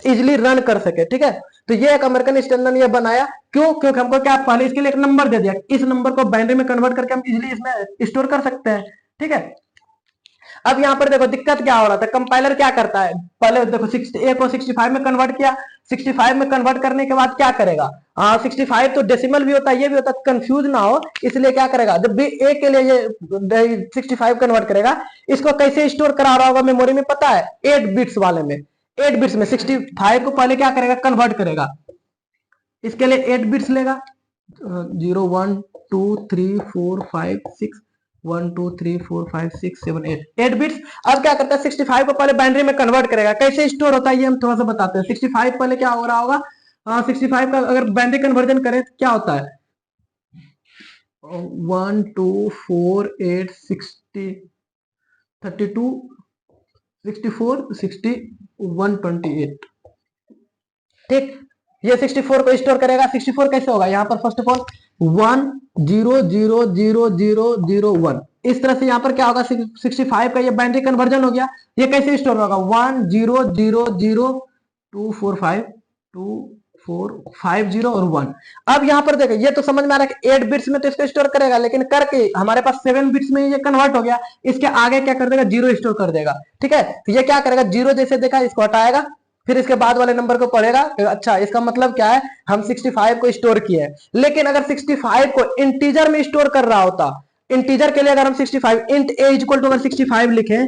इजिली रन कर सके। ठीक है। तो ये एक अमेरिकन स्टैंडर्ड ये बनाया, क्यों, क्योंकि हमको क्या पहले इसके लिए एक नंबर दे दिया, इस नंबर को बाइनरी में कन्वर्ट करके हम इजिली इसमें स्टोर कर सकते हैं। ठीक है। अब यहाँ पर देखो दिक्कत क्या हो रहा था, कंपाइलर क्या करता है, पहले देखो 68 को 65 में कन्वर्ट किया, 65 में कन्वर्ट करने के बाद क्या करेगा, 65 तो डेसिमल भी होता है, ये भी होता है, कंफ्यूज ना हो इसलिए क्या करेगा, जब भी ए के लिए ये 65 कन्वर्ट करेगा, इसको कैसे स्टोर करा रहा होगा मेमोरी में पता है, 8 बिट्स वाले में, 8 बिट्स में 65 को पहले क्या करेगा, कन्वर्ट करेगा। इसके लिए 8 बिट्स लेगा, 0 1 2 3 4 5 6 1 2 3 4 5 6 7 8 बिट्स। अब क्या करता है 65 को पहले बाइनरी में कन्वर्ट करेगा, कैसे स्टोर होता है ये हम थोड़ा सा बताते हैं। 65 पहले क्या हो रहा होगा, 65 का अगर बाइनरी कन्वर्जन करें तो क्या होता है, 1 2 4 8 60 32 64 60 128। ठीक। ये 64 को स्टोर करेगा, 64 कैसे होगा, यहाँ पर फर्स्ट ऑफ ऑल 1 0 0 0 0 0 1, इस तरह से यहाँ पर क्या होगा 65 का ये बाइनरी कन्वर्जन हो गया। ये कैसे स्टोर होगा 1 0 0 0 2 4 5 2 4 5 0 और 1। अब यहाँ पर देखो ये तो समझ में आ रहा है कि 8 बिट्स में तो इसको स्टोर करेगा, लेकिन करके हमारे पास 7 बिट्स में ये कन्वर्ट हो गया, इसके आगे क्या कर देगा, 0 स्टोर कर देगा। ठीक है। तो ये क्या करेगा, 0 जैसे देखा इसको हटाएगा, फिर इसके बाद वाले नंबर को पढ़ेगा, अच्छा इसका मतलब क्या है, हम 65 को स्टोर किए हैं। लेकिन अगर 65 को इंटीजर में स्टोर कर रहा होता, इंटीजर के लिए अगर हम 65 इंट ए इक्वल टू अगर 65 लिखे,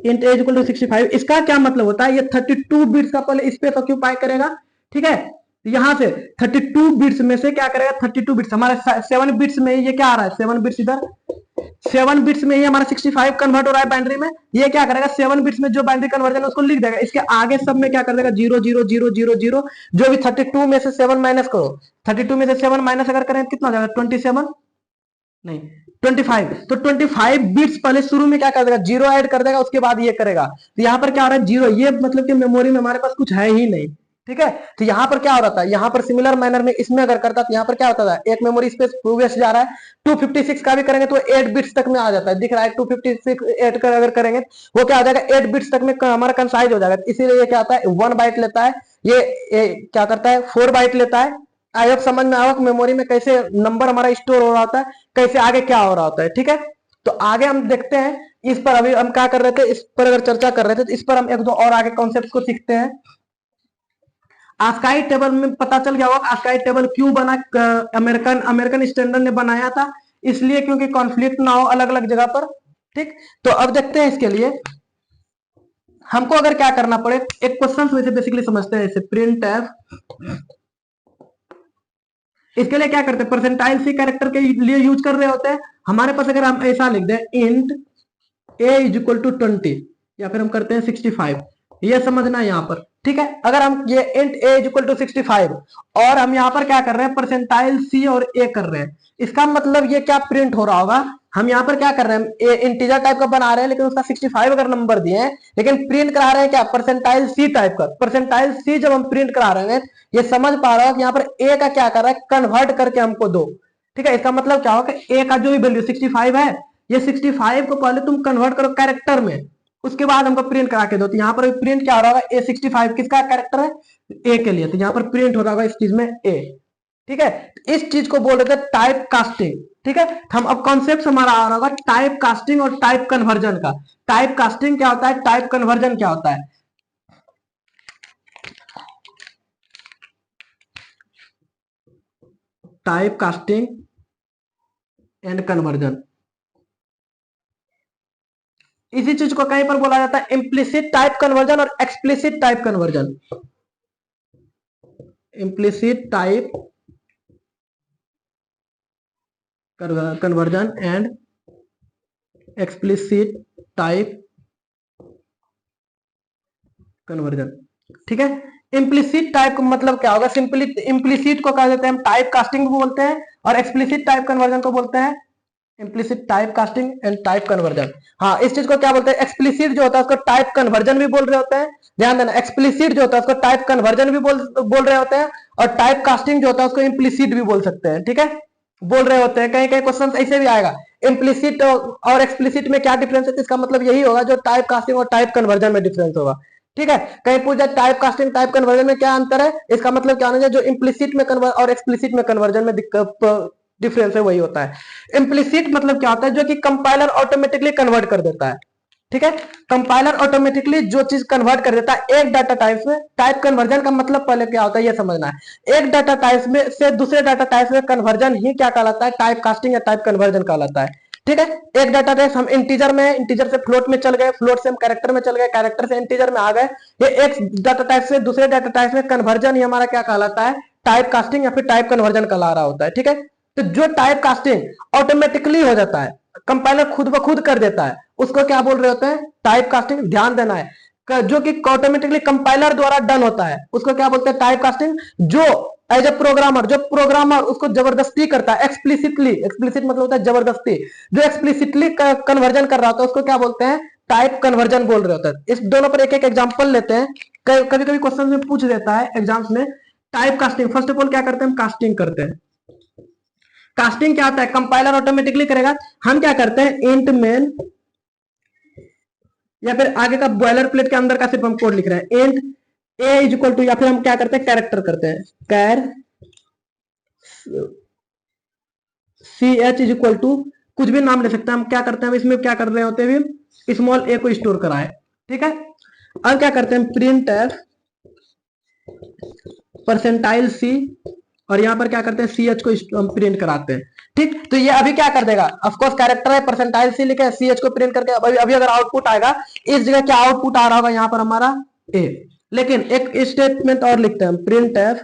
इंट ए इक्वल टू 65, इसका क्या मतलब होता है, ये 32 बिट्स का पहले स्पेस ऑक्यूपाई करेगा। ठीक है। यहां से 32 बिट्स में से क्या करेगा, 32 बिट्स हमारे 7 बिट्स में ये क्या आ रहा है, 7 बिट्स इधर, 7 बिट्स में ही हमारा 65 कन्वर्ट हो रहा है बाइनरी में, ये क्या करेगा 7 बिट्स में जो बाइनरी कन्वर्जन है उसको लिख देगा, इसके आगे सब में क्या कर देगा 0 0 0 0 0, जो भी 32 में से 7 माइनस करो, 32 में से 7 माइनस अगर करें कितना हो जाएगा 27 नहीं 25, तो 25 बिट्स पहले शुरू में क्या कर देगा, 0 ऐड कर देगा, उसके बाद ये करेगा। तो यहाँ पर क्या हो रहा है 0, ये मतलब कि मेमोरी में हमारे पास कुछ है ही नहीं। ठीक है। तो यहाँ पर क्या हो रहा था, यहाँ पर सिमिलर मैनर में इसमें अगर करता तो यहाँ पर क्या होता था, एक मेमोरी स्पेस प्रोग्रेस जा रहा है, 256 का भी करेंगे तो 8 बिट्स तक में आ जाता है, दिख रहा है 256 8 का अगर करेंगे वो क्या हो जाएगा 8 बिट्स तक में हमारा कंसाइज हो जाएगा। इसीलिए ये क्या होता है 1 बाइट लेता है, ये क्या करता है 4 बाइट लेता है। आई होप समझ में आया मेमोरी में कैसे नंबर हमारा स्टोर हो रहा होता है, कैसे आगे क्या हो रहा होता है। ठीक है। तो आगे हम देखते हैं इस पर, अभी हम क्या कर रहे थे, इस पर अगर चर्चा कर रहे थे तो इस पर हम एक दो और आगे कॉन्सेप्ट को सीखते हैं। आस्काई टेबल में पता चल गया होगा आस्काई टेबल क्यों बना, अमेरिकन स्टैंडर्ड ने बनाया था, इसलिए क्योंकि कॉन्फ्लिक्ट ना हो अलग अलग जगह पर। ठीक। तो अब देखते हैं इसके लिए हमको अगर क्या करना पड़े, एक क्वेश्चन वैसे बेसिकली समझते हैं, जैसे प्रिंट एफ इसके लिए क्या करते हैं, परसेंटाइल सी कैरेक्टर के लिए यूज कर रहे होते हैं। हमारे पास अगर हम ऐसा लिख दें int a is equal to 20 या फिर हम करते हैं 65, ये समझना है यहाँ पर, ठीक है। अगर हम ये int a is equal to 65 और हम यहाँ पर क्या कर रहे हैं, परसेंटाइल सी और ए कर रहे हैं, इसका मतलब ये क्या प्रिंट हो रहा होगा, हम यहाँ पर क्या कर रहे हैं, इंटीजर टाइप का बना रहे हैं लेकिन उसका 65 अगर नंबर दिए हैं, लेकिन प्रिंट करा रहे हैं क्या, परसेंटाइल सी टाइप का। परसेंटाइल सी जब हम प्रिंट करा रहे हैं, ये समझ पा रहा हो कि यहाँ पर ए का क्या कर रहा है, कन्वर्ट करके हमको दो, ठीक है। इसका मतलब क्या होगा, ए का जो भी वैल्यू 65 है, ये 65 को पहले तुम कन्वर्ट करो कैरेक्टर में, उसके बाद हमको प्रिंट करा के दो। तो यहाँ पर प्रिंट क्या हो रहा होगा, ए 65 किसका कैरेक्टर है, ए के लिए, तो यहाँ पर प्रिंट हो रहा होगा इस चीज में ए, ठीक है। इस चीज को बोल रहे थे टाइप कास्टिंग, ठीक है। हम अब कॉन्सेप्ट हमारा आ रहा होगा टाइप कास्टिंग और टाइप कन्वर्जन का। टाइप कास्टिंग क्या होता है, टाइप कन्वर्जन क्या होता है। टाइप कास्टिंग एंड कन्वर्जन, इसी चीज को कहीं पर बोला जाता है इम्प्लिसिट टाइप कन्वर्जन और explicit type conversion. Implicit type conversion and explicit type conversion, ठीक है। इम्प्लिसिट टाइप का मतलब क्या होगा, सिंपली इम्प्लिसिट को कह देते हैं हम टाइप कास्टिंग भी बोलते हैं और एक्सप्लिसिट टाइप कन्वर्जन को बोलते हैं implicit type casting and type conversion. हाँ, इस चीज को क्या बोलते हैं, एक्सप्लिसिट जो होता है उसको टाइप कन्वर्जन भी बोल रहे होते हैं, ध्यान देना। एक्सप्लिसिट जो होता है उसको टाइप कन्वर्जन भी बोल रहे होते हैं, और टाइप कास्टिंग जो होता है उसको इम्प्लिसिट भी बोल सकते हैं, ठीक है, बोल रहे होते हैं। कहीं कहीं क्वेश्चन ऐसे भी आएगा, इम्प्लिसिट और एक्सप्लिसिट में क्या डिफरेंस है, इसका मतलब यही होगा जो टाइप कास्टिंग और टाइप कन्वर्जन में डिफरेंस होगा, ठीक है। कहीं पूछ जाए टाइप कास्टिंग टाइप कन्वर्जन में क्या अंतर है, इसका मतलब क्या होना चाहिए, जो इम्प्लिसिट में कन्वर्ट और एक्सप्लिसिट में कन्वर्जन में डिफरेंस है वही होता है। इम्प्लिसिट मतलब क्या होता है, जो कि कंपाइलर ऑटोमेटिकली कन्वर्ट कर देता है, ठीक है। कंपाइलर ऑटोमेटिकली जो चीज कन्वर्ट कर देता है एक डाटा टाइप में। टाइप कन्वर्जन का मतलब पहले क्या होता है ये समझना है, एक डाटा टाइप में से दूसरे डाटा टाइप में कन्वर्जन ही क्या कहलाता है, टाइप कास्टिंग या टाइप कन्वर्जन कहलाता है, ठीक है। एक डाटा टाइप हम इंटीजर में, इंटीजर से फ्लोट में चल गए, फ्लोट से हम कैरेक्टर में चल गए, कैरेक्टर से इंटीजर में आ गए, ये एक डाटा टाइप से दूसरे डाटा टाइप में कन्वर्जन ही हमारा क्या कहलाता है, टाइप कास्टिंग या फिर टाइप कन्वर्जन कहला रहा होता है, ठीक है। तो जो टाइप कास्टिंग ऑटोमेटिकली हो जाता है, कंपाइलर खुद ब खुद कर देता है, उसको क्या बोल रहे होते हैं, टाइप कास्टिंग। ध्यान देना है, जो कि ऑटोमेटिकली कंपाइलर द्वारा डन होता है उसको क्या बोलते हैं, टाइप कास्टिंग। जो एज ए प्रोग्रामर, जो प्रोग्रामर उसको जबरदस्ती करता है, एक्सप्लिसिटली, एक्सप्लिसिट मतलब होता है जबरदस्ती, जो एक्सप्लिसिटली कन्वर्जन कर रहा होता है उसको क्या बोलते हैं, टाइप कन्वर्जन बोल रहे होते हैं। इस दोनों पर एक एक एग्जांपल लेते हैं, कभी कभी क्वेश्चन में पूछ देता है एग्जाम्स में। Type casting, first of all क्या करते हैं, हम कास्टिंग करते हैं। कास्टिंग क्या होता है, कंपाइलर ऑटोमेटिकली करेगा, हम क्या करते हैं, इंट मेन या फिर आगे का बॉयलर प्लेट के अंदर का सिर्फ हम कोड लिख रहे हैं, int a is equal to, या फिर हम क्या करते हैं, कैरेक्टर करते हैं, char c h is equal to, कुछ भी नाम ले सकते हैं हम। क्या करते हैं, इसमें क्या कर रहे होते हैं, स्मॉल ए को स्टोर कराए, ठीक है। अब क्या करते हैं, प्रिंट एफ परसेंटाइल सी, और यहां पर क्या करते हैं, सी एच को हम प्रिंट कराते हैं, ठीक। तो ये अभी क्या कर देगा, ऑफकोर्स कैरेक्टर है, परसेंटाइल सी लिखे, सी एच को प्रिंट करके अभी अगर आउटपुट आएगा, इस जगह क्या आउटपुट आ रहा होगा, यहां पर हमारा ए। लेकिन एक स्टेटमेंट और लिखते हैं, प्रिंट एफ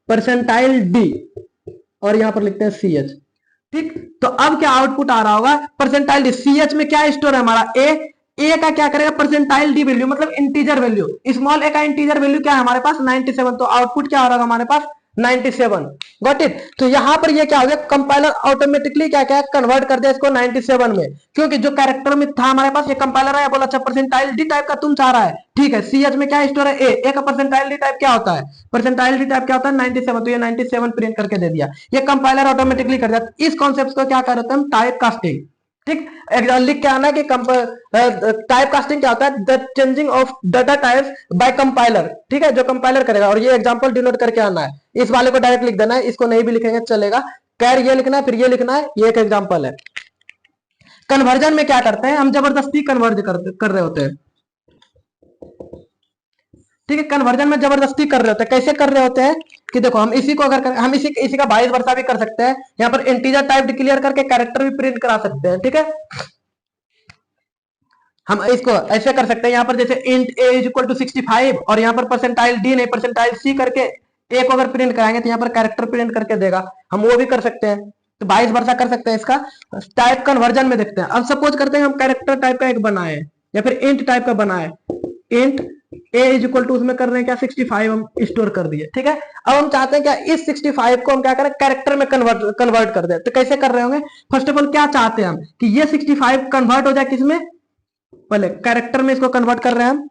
परसेंटाइल डी, और यहां पर लिखते हैं सी एच, ठीक। तो अब क्या आउटपुट आ रहा होगा, परसेंटाइल डी, सी एच में क्या स्टोर है हमारा ए, ए का क्या करेगा, परसेंटाइल डी वैल्यू मतलब इंटीजर वैल्यू, स्मॉल ए का इंटीजर वैल्यू क्या है हमारे पास 97, तो आउटपुट क्या हो रहा है हमारे पास 97, गॉट इट। तो यहां पर ये क्या हो गया, कंपाइलर ऑटोमेटिकली क्या क्या कन्वर्ट कर दिया इसको 97 में, क्योंकि जो कैरेक्टर में था हमारे पास ये कंपाइलर है, बोला अच्छा परसेंटाइल डी टाइप का तुम चाह रहा है, ठीक है। सीएच में क्या स्टोर है, ए का परसेंटाइल डी टाइप क्या होता है, परसेंटाइल डी टाइप क्या होता है 97, तो ये 97 प्रिंट करके दे दिया, ये कंपाइलर ऑटोमेटिकली कर दिया। इस कॉन्सेप्ट को क्या करते हैं हम, टाइप कास्टिंग, ठीक। लिख के आना कि टाइप कास्टिंग क्या होता है, the changing of data types by compiler, ठीक है, जो कंपाइलर करेगा। और ये एग्जांपल डिनोट करके आना है, इस वाले को डायरेक्ट लिख देना है, इसको नहीं भी लिखेंगे चलेगा, कैर ये लिखना है फिर ये लिखना है, ये एक एग्जांपल है। कन्वर्जन में क्या करते हैं, हम जबरदस्ती कन्वर्ज कर रहे होते हैं, ठीक है। कन्वर्जन में जबरदस्ती कर रहे होते हैं, कैसे कर रहे होते हैं कि देखो, हम इसी को अगर हम इसी का 22 वर्षा भी कर सकते हैं, यहाँ पर इंटीजर टाइप डिक्लेयर करके कैरेक्टर भी प्रिंट करा सकते हैं, ठीक है। हम इसको ऐसे कर सकते हैं, यहाँ पर जैसे int a is equal to 65 और यहाँ पर परसेंटाइल डी नहीं परसेंटाइल सी करके ए को अगर प्रिंट कराएंगे तो यहाँ पर कैरेक्टर प्रिंट करके देगा, हम वो भी कर सकते हैं। तो 22 वर्षा कर सकते हैं। इसका टाइप कन्वर्जन में देखते हैं। अब सपोज करते हैं हम कैरेक्टर टाइप का एक बनाए या फिर इंट टाइप का बनाए, int a is equal to, उसमें कर रहे हैं क्या 65 हम स्टोर कर दिए, ठीक है। अब हम चाहते हैं क्या इस 65 को हम क्या करें कैरेक्टर में कन्वर्ट कर दे। तो कैसे कर रहे होंगे, फर्स्ट ऑफ ऑल क्या चाहते हैं हम कि ये 65 कन्वर्ट हो जाए किसमें, पहले कैरेक्टर में इसको कन्वर्ट कर रहे हैं हम,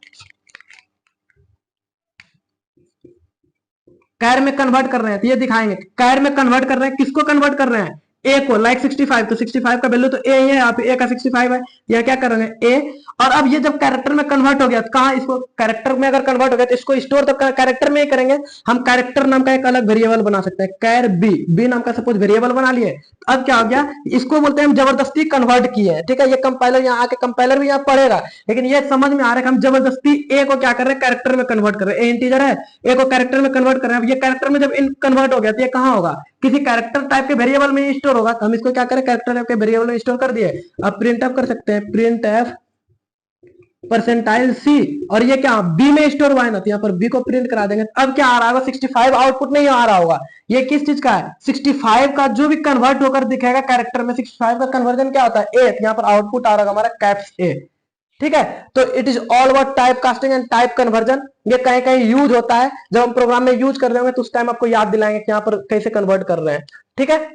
कैर में कन्वर्ट कर रहे हैं। तो ये दिखाएंगे कैर में कन्वर्ट कर रहे हैं, किसको कन्वर्ट कर रहे हैं, ए को, लाइक 65, तो 65 का वैल्यू तो ए ही है, यहाँ पे ए का 65 है, यह क्या करेंगे ए। और अब ये जब कैरेक्टर में कन्वर्ट हो गया तो कहा इसको, कैरेक्टर में अगर कन्वर्ट हो गया तो इसको स्टोर तो कैरेक्टर में ही करेंगे। हम कैरेक्टर नाम का एक अलग वेरिएबल बना सकते हैं, कैर बी, बी नाम का सपोज वेरिएबल बना लिए। अब क्या हो गया, इसको बोलते हैं हम जबरदस्ती कन्वर्ट किए हैं, ठीक है। ये कंपाइलर यहाँ आके कंपाइलर भी यहाँ पढ़ेगा, लेकिन ये समझ में आ रहा है कि हम जबरदस्ती ए को क्या कर रहे हैं कैरेक्टर में कन्वर्ट कर रहे हैं। ए इंटीजर है, ए को कैरेक्टर में कन्वर्ट कर रहे हैं। अब ये कैरेक्टर में जब कन्वर्ट हो गया तो ये कहाँ होगा, किसी कैरेक्टर टाइप के वेरिएबल में स्टोर होगा। तो हम इसको क्या करें कैरेक्टर टाइप के वेरिएबल में स्टोर कर दिए। अब प्रिंट एफ कर सकते हैं, प्रिंट एफ परसेंटाइल सी, और ये क्या बी में स्टोर हुआ है ना, तो यहाँ पर बी को प्रिंट करा देंगे। अब क्या आ रहा होगा 65 आउटपुट नहीं आ रहा होगा। ये किस चीज का है, 65 का जो भी कन्वर्ट होकर दिखेगा कैरेक्टर में, 65 का कन्वर्जन क्या होता है ए, यहाँ पर आउटपुट आ रहा है हमारा कैप्स ए, ठीक है। तो it is all about type casting and type conversion. ये कहीं कहीं यूज होता है, जब हम प्रोग्राम में यूज कर रहे होंगे तो उस टाइम आपको याद दिलाएंगे कि यहाँ पर कैसे कन्वर्ट कर रहे हैं, ठीक है।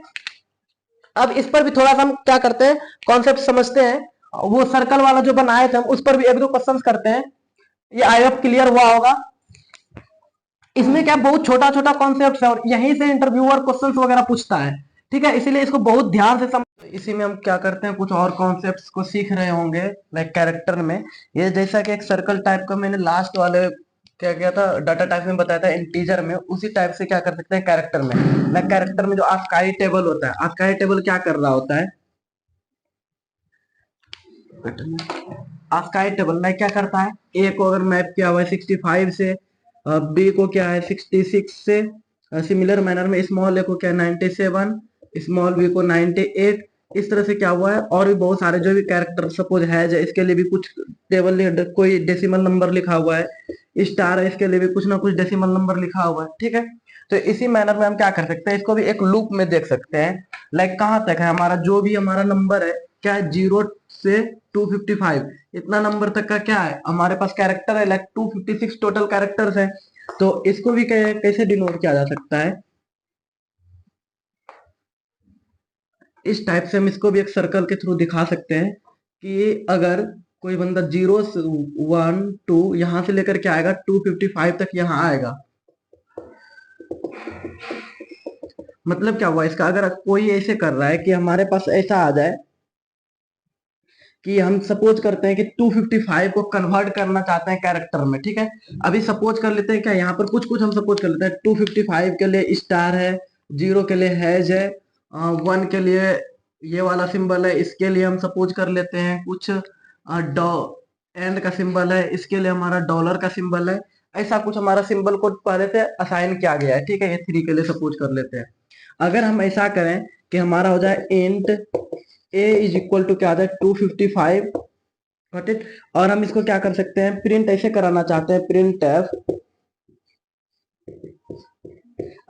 अब इस पर भी थोड़ा सा हम क्या करते हैं कॉन्सेप्ट समझते हैं। वो सर्कल वाला जो बनाए थे हम उस पर भी एक दो क्वेश्चंस करते हैं। ये आई होप क्लियर हुआ होगा। इसमें क्या बहुत छोटा छोटा कॉन्सेप्ट है और यहीं से इंटरव्यूअर क्वेश्चंस वगैरह पूछता है, ठीक है। इसीलिए इसको बहुत ध्यान से समझ। इसी में हम क्या करते हैं कुछ और कॉन्सेप्ट्स को सीख रहे होंगे लाइक कैरेक्टर में। ये जैसा कि एक सर्कल टाइप का मैंने लास्ट वाले क्या किया था डाटा टाइप में बताया था इंटीजर में, उसी टाइप से क्या कर सकते हैं कैरेक्टर में। लाइक कैरेक्टर में जो आस्काई टेबल होता है, आस्काई टेबल क्या कर रहा होता है, आस्काई टेबल में क्या करता है, ए को अगर मैप किया हुआ है 65 से, बी को क्या है 66 से, सिमिलर मैनर में स्मॉल ए को क्या है 97, स्मॉल बी को 98, इस तरह से क्या हुआ है। और भी बहुत सारे जो भी कैरेक्टर सपोज है इसके लिए भी कुछ टेबल कोई डेसिमल नंबर लिखा हुआ है, स्टार है इसके लिए भी कुछ ना कुछ डेसिमल नंबर लिखा हुआ है, ठीक है। तो इसी मैनर में हम क्या कर सकते हैं, इसको भी एक लूप में देख सकते हैं। लाइक कहाँ तक है हमारा जो भी हमारा नंबर है, क्या है 0 से 255 इतना नंबर तक का क्या है हमारे पास कैरेक्टर है। लाइक 256 टोटल कैरेक्टर्स है। तो इसको भी कैसे डिनोट किया जा सकता है, इस टाइप से हम इसको भी एक सर्कल के थ्रू दिखा सकते हैं कि अगर कोई बंदा 0 1 2 यहां से लेकर के आएगा 255 तक यहां आएगा, मतलब क्या हुआ इसका, अगर कोई ऐसे कर रहा है कि हमारे पास ऐसा आ जाए कि हम सपोज करते हैं कि 255 को कन्वर्ट करना चाहते हैं कैरेक्टर में, ठीक है। अभी सपोज कर लेते हैं क्या यहाँ पर कुछ कुछ हम सपोज कर लेते हैं 255 के लिए स्टार है, 0 के लिए हैज है, 1 के लिए ये वाला सिंबल है, इसके लिए हम सपोज कर लेते हैं कुछ एंड का सिंबल है, इसके लिए हमारा डॉलर का सिंबल है। ऐसा कुछ हमारा सिंबल को पहले से असाइन किया गया है, ठीक है। ये 3 के लिए सपोज कर लेते हैं। अगर हम ऐसा करें कि हमारा हो जाए int a is equal to क्या आ जाए 255, गॉट इट। और हम इसको क्या कर सकते हैं प्रिंट ऐसे कराना चाहते हैं, प्रिंट एफ।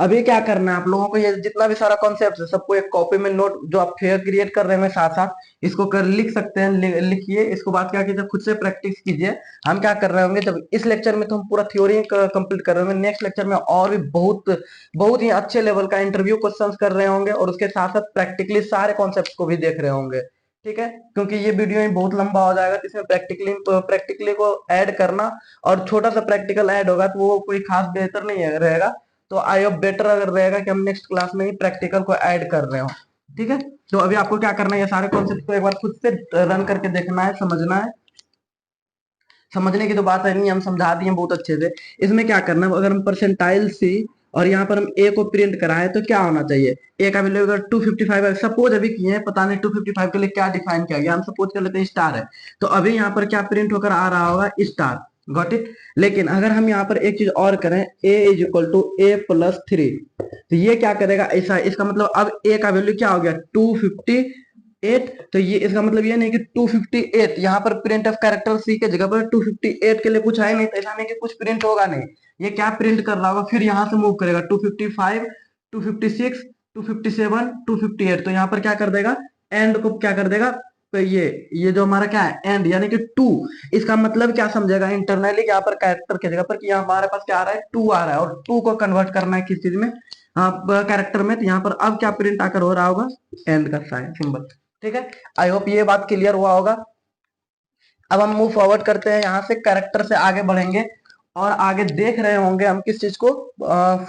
अभी क्या करना है आप लोगों को, ये जितना भी सारा कॉन्सेप्ट है सबको एक कॉपी में नोट जो आप फेयर क्रिएट कर रहे हैं साथ साथ इसको कर लिख सकते हैं, लिखिए। इसको बाद क्या कीजिए खुद से प्रैक्टिस कीजिए। हम क्या कर रहे होंगे जब इस लेक्चर में तो हम पूरा थ्योरी कंप्लीट कर रहे होंगे, नेक्स्ट लेक्चर में और भी बहुत बहुत ही अच्छे लेवल का इंटरव्यू क्वेश्चन कर रहे होंगे और उसके साथ साथ प्रैक्टिकली सारे कॉन्सेप्ट को भी देख रहे होंगे, ठीक है। क्योंकि ये वीडियो ही बहुत लंबा हो जाएगा तो इसमें प्रैक्टिकली को ऐड करना, और छोटा सा प्रैक्टिकल ऐड होगा तो वो कोई खास बेहतर नहीं रहेगा। तो आई होप बेटर अगर रहेगा कि हम नेक्स्ट क्लास में ही प्रैक्टिकल को ऐड कर रहे हो, ठीक है। तो अभी आपको क्या करना है, ये सारे कॉन्सेप्ट को एक बार खुद से रन करके देखना है, समझना है। समझने की तो बात है नहीं, हम समझा दिए बहुत अच्छे से। इसमें क्या करना है, अगर हम परसेंटाइल सी और यहाँ पर हम ए को प्रिंट कराए तो क्या होना चाहिए, ए का वैल्यू अगर 255 सपोज अभी किए हैं, पता नहीं 255 के लिए क्या डिफाइन किया गया, हम सपोज कर लेते हैं स्टार है। तो अभी यहाँ पर क्या प्रिंट होकर आ रहा होगा स्टार, गॉट इट। लेकिन अगर हम यहाँ पर एक चीज और करें, a is equal to a plus 3, तो ये क्या करेगा ऐसा, इसका मतलब अब a का वैल्यू क्या हो गया 258। तो ये इसका मतलब ये नहीं कि 258 यहाँ पर प्रिंट ऑफ कैरेक्टर सी के जगह पर 258 के लिए कुछ है नहीं, तो ऐसा नहीं कि कुछ प्रिंट होगा नहीं। ये क्या प्रिंट कर रहा होगा, फिर यहाँ से मूव करेगा 255, 256, 257, 258, तो यहाँ पर क्या कर देगा, एंड को क्या कर देगा, तो ये जो हमारा क्या है एंड यानी कि टू, इसका मतलब क्या समझेगा इंटरनली यहाँ पर कैरेक्टर की जगह पर कि यहाँ हमारे पास क्या आ रहा है, टू आ रहा है, और टू को कन्वर्ट करना है किस चीज में, कैरेक्टर में, तो यहाँ पर अब क्या प्रिंट आकर हो रहा होगा, एंड का साइन सिंबल। ठीक है, आई होप ये बात क्लियर हुआ होगा। अब हम मूव फॉरवर्ड करते हैं, यहाँ से कैरेक्टर से आगे बढ़ेंगे और आगे देख रहे होंगे हम किस चीज को,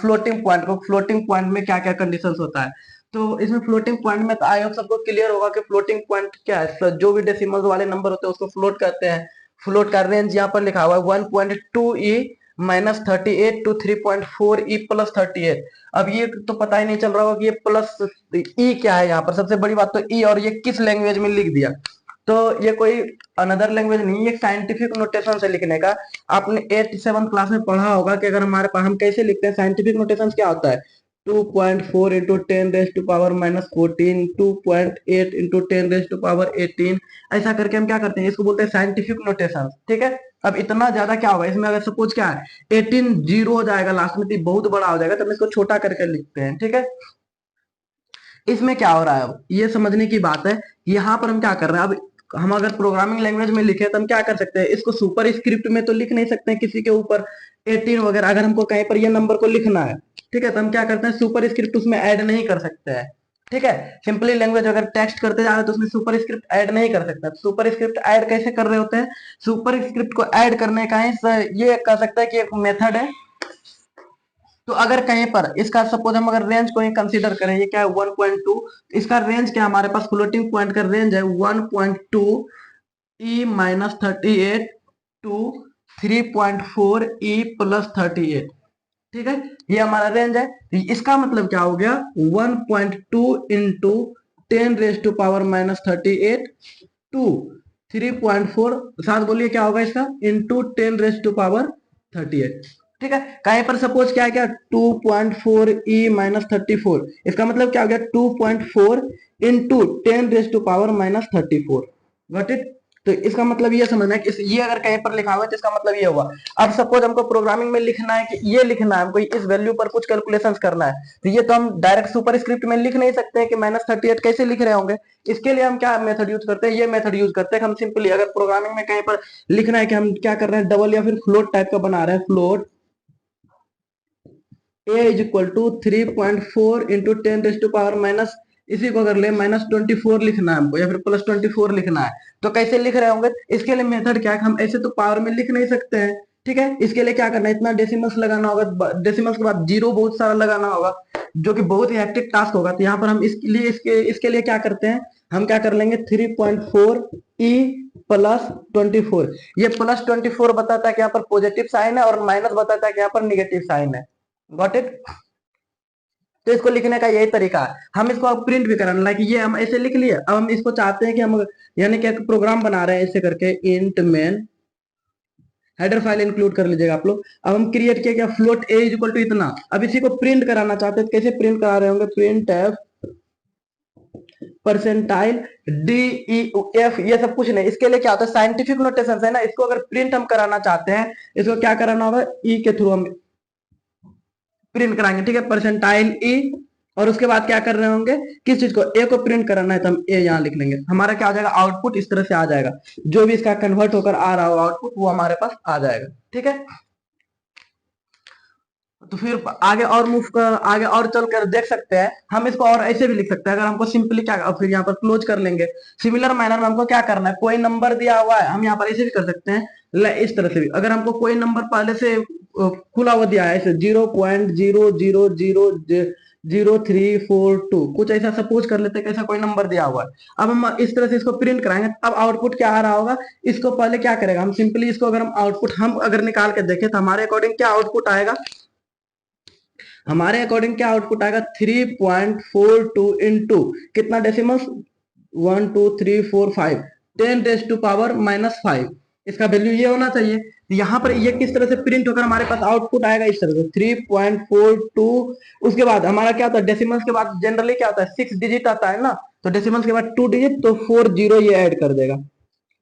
फ्लोटिंग पॉइंट को। फ्लोटिंग पॉइंट में क्या क्या कंडीशंस होता है, तो इसमें फ्लोटिंग पॉइंट में तो आई होप सबको क्लियर होगा कि फ्लोटिंग पॉइंट क्या है, जो भी डेसिमल वाले नंबर होते हैं उसको फ्लोट कहते हैं। फ्लोट का रेंज यहाँ पर लिखा हुआ है 1.2e -38 टू 3.4e +38। अब ये तो पता ही नहीं चल रहा होगा कि ये प्लस ई क्या है, यहाँ पर सबसे बड़ी बात तो ई, और ये किस लैंग्वेज में लिख दिया, तो ये कोई अनदर लैंग्वेज नहीं, ये साइंटिफिक नोटेशन से लिखने का। आपने 8th 7th क्लास में पढ़ा होगा कि अगर हमारे पास हम कैसे लिखते हैं, साइंटिफिक नोटेशन क्या होता है, 2.4 इंटू 10⁻⁻14, 2.8 इंटू 10⁻18, ऐसा करके हम क्या करते हैं, इसको बोलते हैं साइंटिफिक नोटेशन। ठीक है, अब इतना ज्यादा क्या होगा इसमें, अगर सपोज क्या है 18 जीरो हो जाएगा लास्ट में, तो बहुत बड़ा हो जाएगा, तो हम इसको छोटा करके लिखते हैं। ठीक है, इसमें क्या हो रहा है, अब ये समझने की बात है, यहाँ पर हम क्या कर रहे हैं, अब हम अगर प्रोग्रामिंग लैंग्वेज में लिखे तो हम क्या कर सकते हैं, इसको सुपर स्क्रिप्ट में तो लिख नहीं सकते हैं किसी के ऊपर 18 वगैरह, अगर हमको कहीं पर ये नंबर को लिखना है, ठीक है, तो हम क्या करते हैं, सुपर स्क्रिप्ट उसमें ऐड नहीं कर सकते हैं। ठीक है, सिंपली लैंग्वेज अगर टेक्स्ट करते जा रहे हैं तो उसमें सुपर स्क्रिप्ट ऐड नहीं कर सकते। सुपर स्क्रिप्ट ऐड कैसे कर रहे होते हैं, सुपर स्क्रिप्ट को ऐड करने का ये कह सकता है कि एक मेथड है। तो अगर कहीं पर इसका सपोज हम अगर रेंज को ही कंसीडर करें, ये क्या है 1.2, इसका रेंज क्या हमारे पास, फ्लोटिंग पॉइंट का रेंज है 1.2 e -38 टू 3.4 e +38। ठीक है, ये हमारा रेंज है, तो इसका मतलब क्या हो गया, 1.2 इंटू 10⁻⁻38 टू 3.4, साथ बोलिए क्या होगा इसका, इंटू 10⁻38। ठीक है, कहीं पर सपोज क्या है, क्या 2.4 e -34, इसका मतलब क्या हो गया, 2.4 इंटू 10⁻⁻34। गॉट इट, तो इसका मतलब ये समझना है कि ये अगर कहीं पर लिखा हुआ है तो इसका मतलब ये हुआ। अब सपोज हमको प्रोग्रामिंग में लिखना है कि ये लिखना है, हमको इस वैल्यू पर कुछ कैलकुलेशंस करना है, तो ये तो हम डायरेक्ट सुपर स्क्रिप्ट में लिख नहीं सकते हैं कि -38 कैसे लिख रहे होंगे। इसके लिए हम क्या मेथड यूज करते हैं, ये मेथड यूज करते हैं, हम सिंपली अगर प्रोग्रामिंग में कहीं पर लिखना है कि हम क्या कर रहे हैं, डबल या फिर फ्लोट टाइप का बना रहे हैं, float a is equal to 3.4 into 10⁻⁻, इसी को अगर ले -24 लिखना है हमको या फिर +24 लिखना है, तो कैसे लिख रहे होंगे, इसके लिए मेथड क्या है, हम ऐसे तो पावर में लिख नहीं सकते हैं। ठीक है, इसके लिए क्या करना है, इतना डेसिमल्स लगाना होगा, डेसिमल्स के बाद जीरो बहुत सारा लगाना होगा, जो कि बहुत ही हेक्टिक टास्क होगा। तो यहाँ पर हम इसके लिए क्या करते हैं, हम क्या कर लेंगे 3.4 e +24, ये +24 बताता है कि यहाँ पर पॉजिटिव साइन है और माइनस बताता है कि यहाँ पर निगेटिव साइन है। गॉट इट, तो इसको लिखने का यही तरीका है। हम इसको अब प्रिंट भी कराना, लाइक ये हम ऐसे लिख लिए, अब हम इसको चाहते हैं कि हम यानी कि एक प्रोग्राम बना रहे हैं ऐसे करके, int main header file include कर लीजिएगा आप लोग। अब हम क्रिएट किया क्या, float a is equal to इतना, अब इसी को प्रिंट कराना चाहते हैं, कैसे प्रिंट करा रहे होंगे, print F percentile D E F, ये सब कुछ नहीं, इसके लिए क्या होता है साइंटिफिक नोटेशन है ना, इसको अगर प्रिंट हम कराना चाहते हैं, इसको क्या कराना होगा, ई के थ्रू हम प्रिंट कराएंगे। ठीक है, परसेंटाइल ई, और उसके बाद क्या कर रहे होंगे, किस चीज को, ए को प्रिंट कराना है, तो हम ए यहाँ लिख लेंगे, हमारा क्या आ जाएगा, आउटपुट इस तरह से आ जाएगा, जो भी इसका कन्वर्ट होकर आ रहा हो आउटपुट वो हमारे पास आ जाएगा। ठीक है, तो फिर आगे और आगे और चलकर देख सकते हैं, हम इसको और ऐसे भी लिख सकते हैं, अगर हमको सिंपली क्या, फिर यहाँ पर क्लोज कर लेंगे। सिमिलर मैनर में हमको क्या करना है, कोई नंबर दिया हुआ है, हम यहाँ पर ऐसे भी कर सकते हैं, इस तरह से भी, अगर हमको कोई नंबर पहले से खुला हुआ दिया है, ऐसे 0.0000342 कुछ ऐसा सपोज कर लेते हैं, कैसा कोई नंबर दिया हुआ है। अब हम इस तरह से इसको प्रिंट कराएंगे, अब आउटपुट क्या आ रहा होगा, इसको पहले क्या करेगा, हम सिंपली इसको अगर हम आउटपुट हम अगर निकाल के देखें तो हमारे अकॉर्डिंग क्या आउटपुट आएगा, हमारे अकॉर्डिंग क्या आउटपुट आएगा, 3.42 इंटू कितना डेसिमल्स, 1 2 3 4 5, 10⁻⁻5, इसका वैल्यू ये होना चाहिए। यहाँ पर ये किस तरह से प्रिंट होकर हमारे पास आउटपुट आएगा, इस तरह से 3.42। उसके बाद हमारा क्या होता है, डेसिमल्स के बाद जनरली क्या होता है 6 डिजिट आता है ना, तो डेसिमल्स के बाद 2 डिजिट, तो 4 जीरो ये ऐड कर देगा।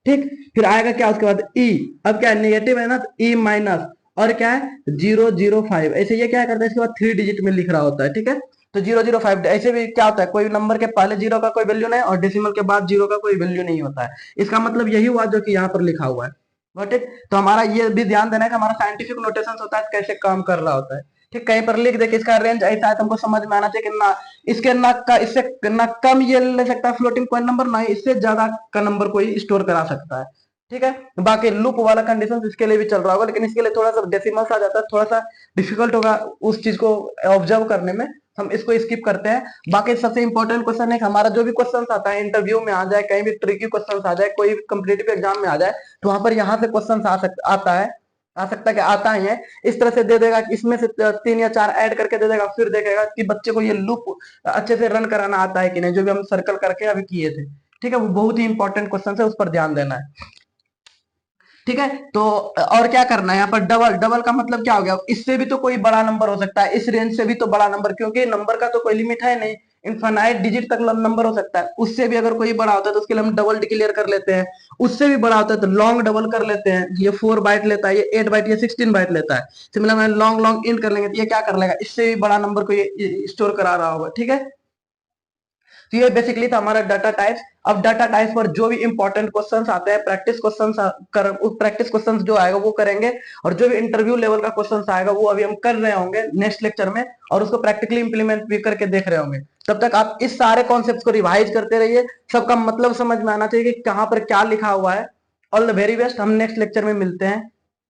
ठीक, फिर आएगा क्या उसके बाद ई, अब क्या नेगेटिव है ना, तो ई माइनस, और क्या है 005, ऐसे ये क्या करता है इसके बाद 3 डिजिट में लिख रहा होता है, ठीक है। तो 005 ऐसे भी क्या होता है, कोई नंबर के पहले जीरो का कोई वैल्यू नहीं और डेसिमल के बाद जीरो का कोई वैल्यू नहीं होता है। इसका मतलब यही हुआ जो कि यहाँ पर लिखा हुआ है। ठीक, तो हमारा ये भी ध्यान देना है कि हमारा साइंटिफिक नोटेशन होता है कैसे काम कर रहा होता है। ठीक, कहीं पर लिख दे कि इसका रेंज ऐसा है, तुमको समझ में आना चाहिए कि ना इसके ना का इससे ना कम ये ले सकता है फ्लोटिंग पॉइंट नंबर, ना ही इससे ज्यादा का नंबर कोई स्टोर करा सकता है। ठीक है, बाकी लूप वाला कंडीशन इसके लिए भी चल रहा होगा, लेकिन इसके लिए थोड़ा सा डेसिमल्स आ जाता है, थोड़ा सा डिफिकल्ट होगा उस चीज को ऑब्जर्व करने में, हम इसको स्किप करते हैं। बाकी सबसे इंपॉर्टेंट क्वेश्चन है कि हमारा जो भी क्वेश्चन आता है इंटरव्यू में आ जाए, कहीं भी ट्रिकी क्वेश्चन आ जाए, कोई भी कम्पिटेटिव एग्जाम में आ जाए, तो वहां पर यहाँ से क्वेश्चन आता है, आ सकता है कि आता ही है। इस तरह से दे देगा कि इसमें से 3 या 4 ऐड करके दे देगा, फिर देखेगा कि बच्चे को ये लूप अच्छे से रन कराना आता है कि नहीं, जो भी हम सर्कल करके अभी किए थे। ठीक है, वो बहुत ही इंपॉर्टेंट क्वेश्चन है, उस पर ध्यान देना है। ठीक है, तो और क्या करना है यहाँ पर, डबल डबल का मतलब क्या हो गया, इससे भी तो कोई बड़ा नंबर हो सकता है, इस रेंज से भी तो बड़ा नंबर, क्योंकि नंबर का तो कोई लिमिट है नहीं, इनफाइनाइट डिजिट तक नंबर हो सकता है। उससे भी अगर कोई बड़ा होता है तो उसके लिए हम डबल डिक्लेयर कर लेते हैं, उससे भी बड़ा होता है तो लॉन्ग डबल कर लेते हैं। ये 4 बाइट लेता है, ये 8 बाइट, ये 16 बाइट लेता है, सिमिलर में लॉन्ग लॉन्ग इंट कर लेंगे तो ये क्या कर लेगा, इससे भी बड़ा नंबर को ये स्टोर करा रहा होगा। ठीक है, तो ये बेसिकली था हमारा डाटा टाइप्स। अब डाटा टाइप्स पर जो भी इंपॉर्टेंट क्वेश्चंस आते हैं, प्रैक्टिस क्वेश्चंस जो आएगा वो करेंगे, और जो भी इंटरव्यू लेवल का क्वेश्चंस आएगा वो अभी हम कर रहे होंगे नेक्स्ट लेक्चर में, और उसको प्रैक्टिकली इंप्लीमेंट भी करके देख रहे होंगे। तब तक आप इस सारे कॉन्सेप्ट को रिवाइज करते रहिए, सबका मतलब समझ में आना चाहिए कि कहाँ पर क्या लिखा हुआ है। ऑल द वेरी बेस्ट, हम नेक्स्ट लेक्चर में मिलते हैं।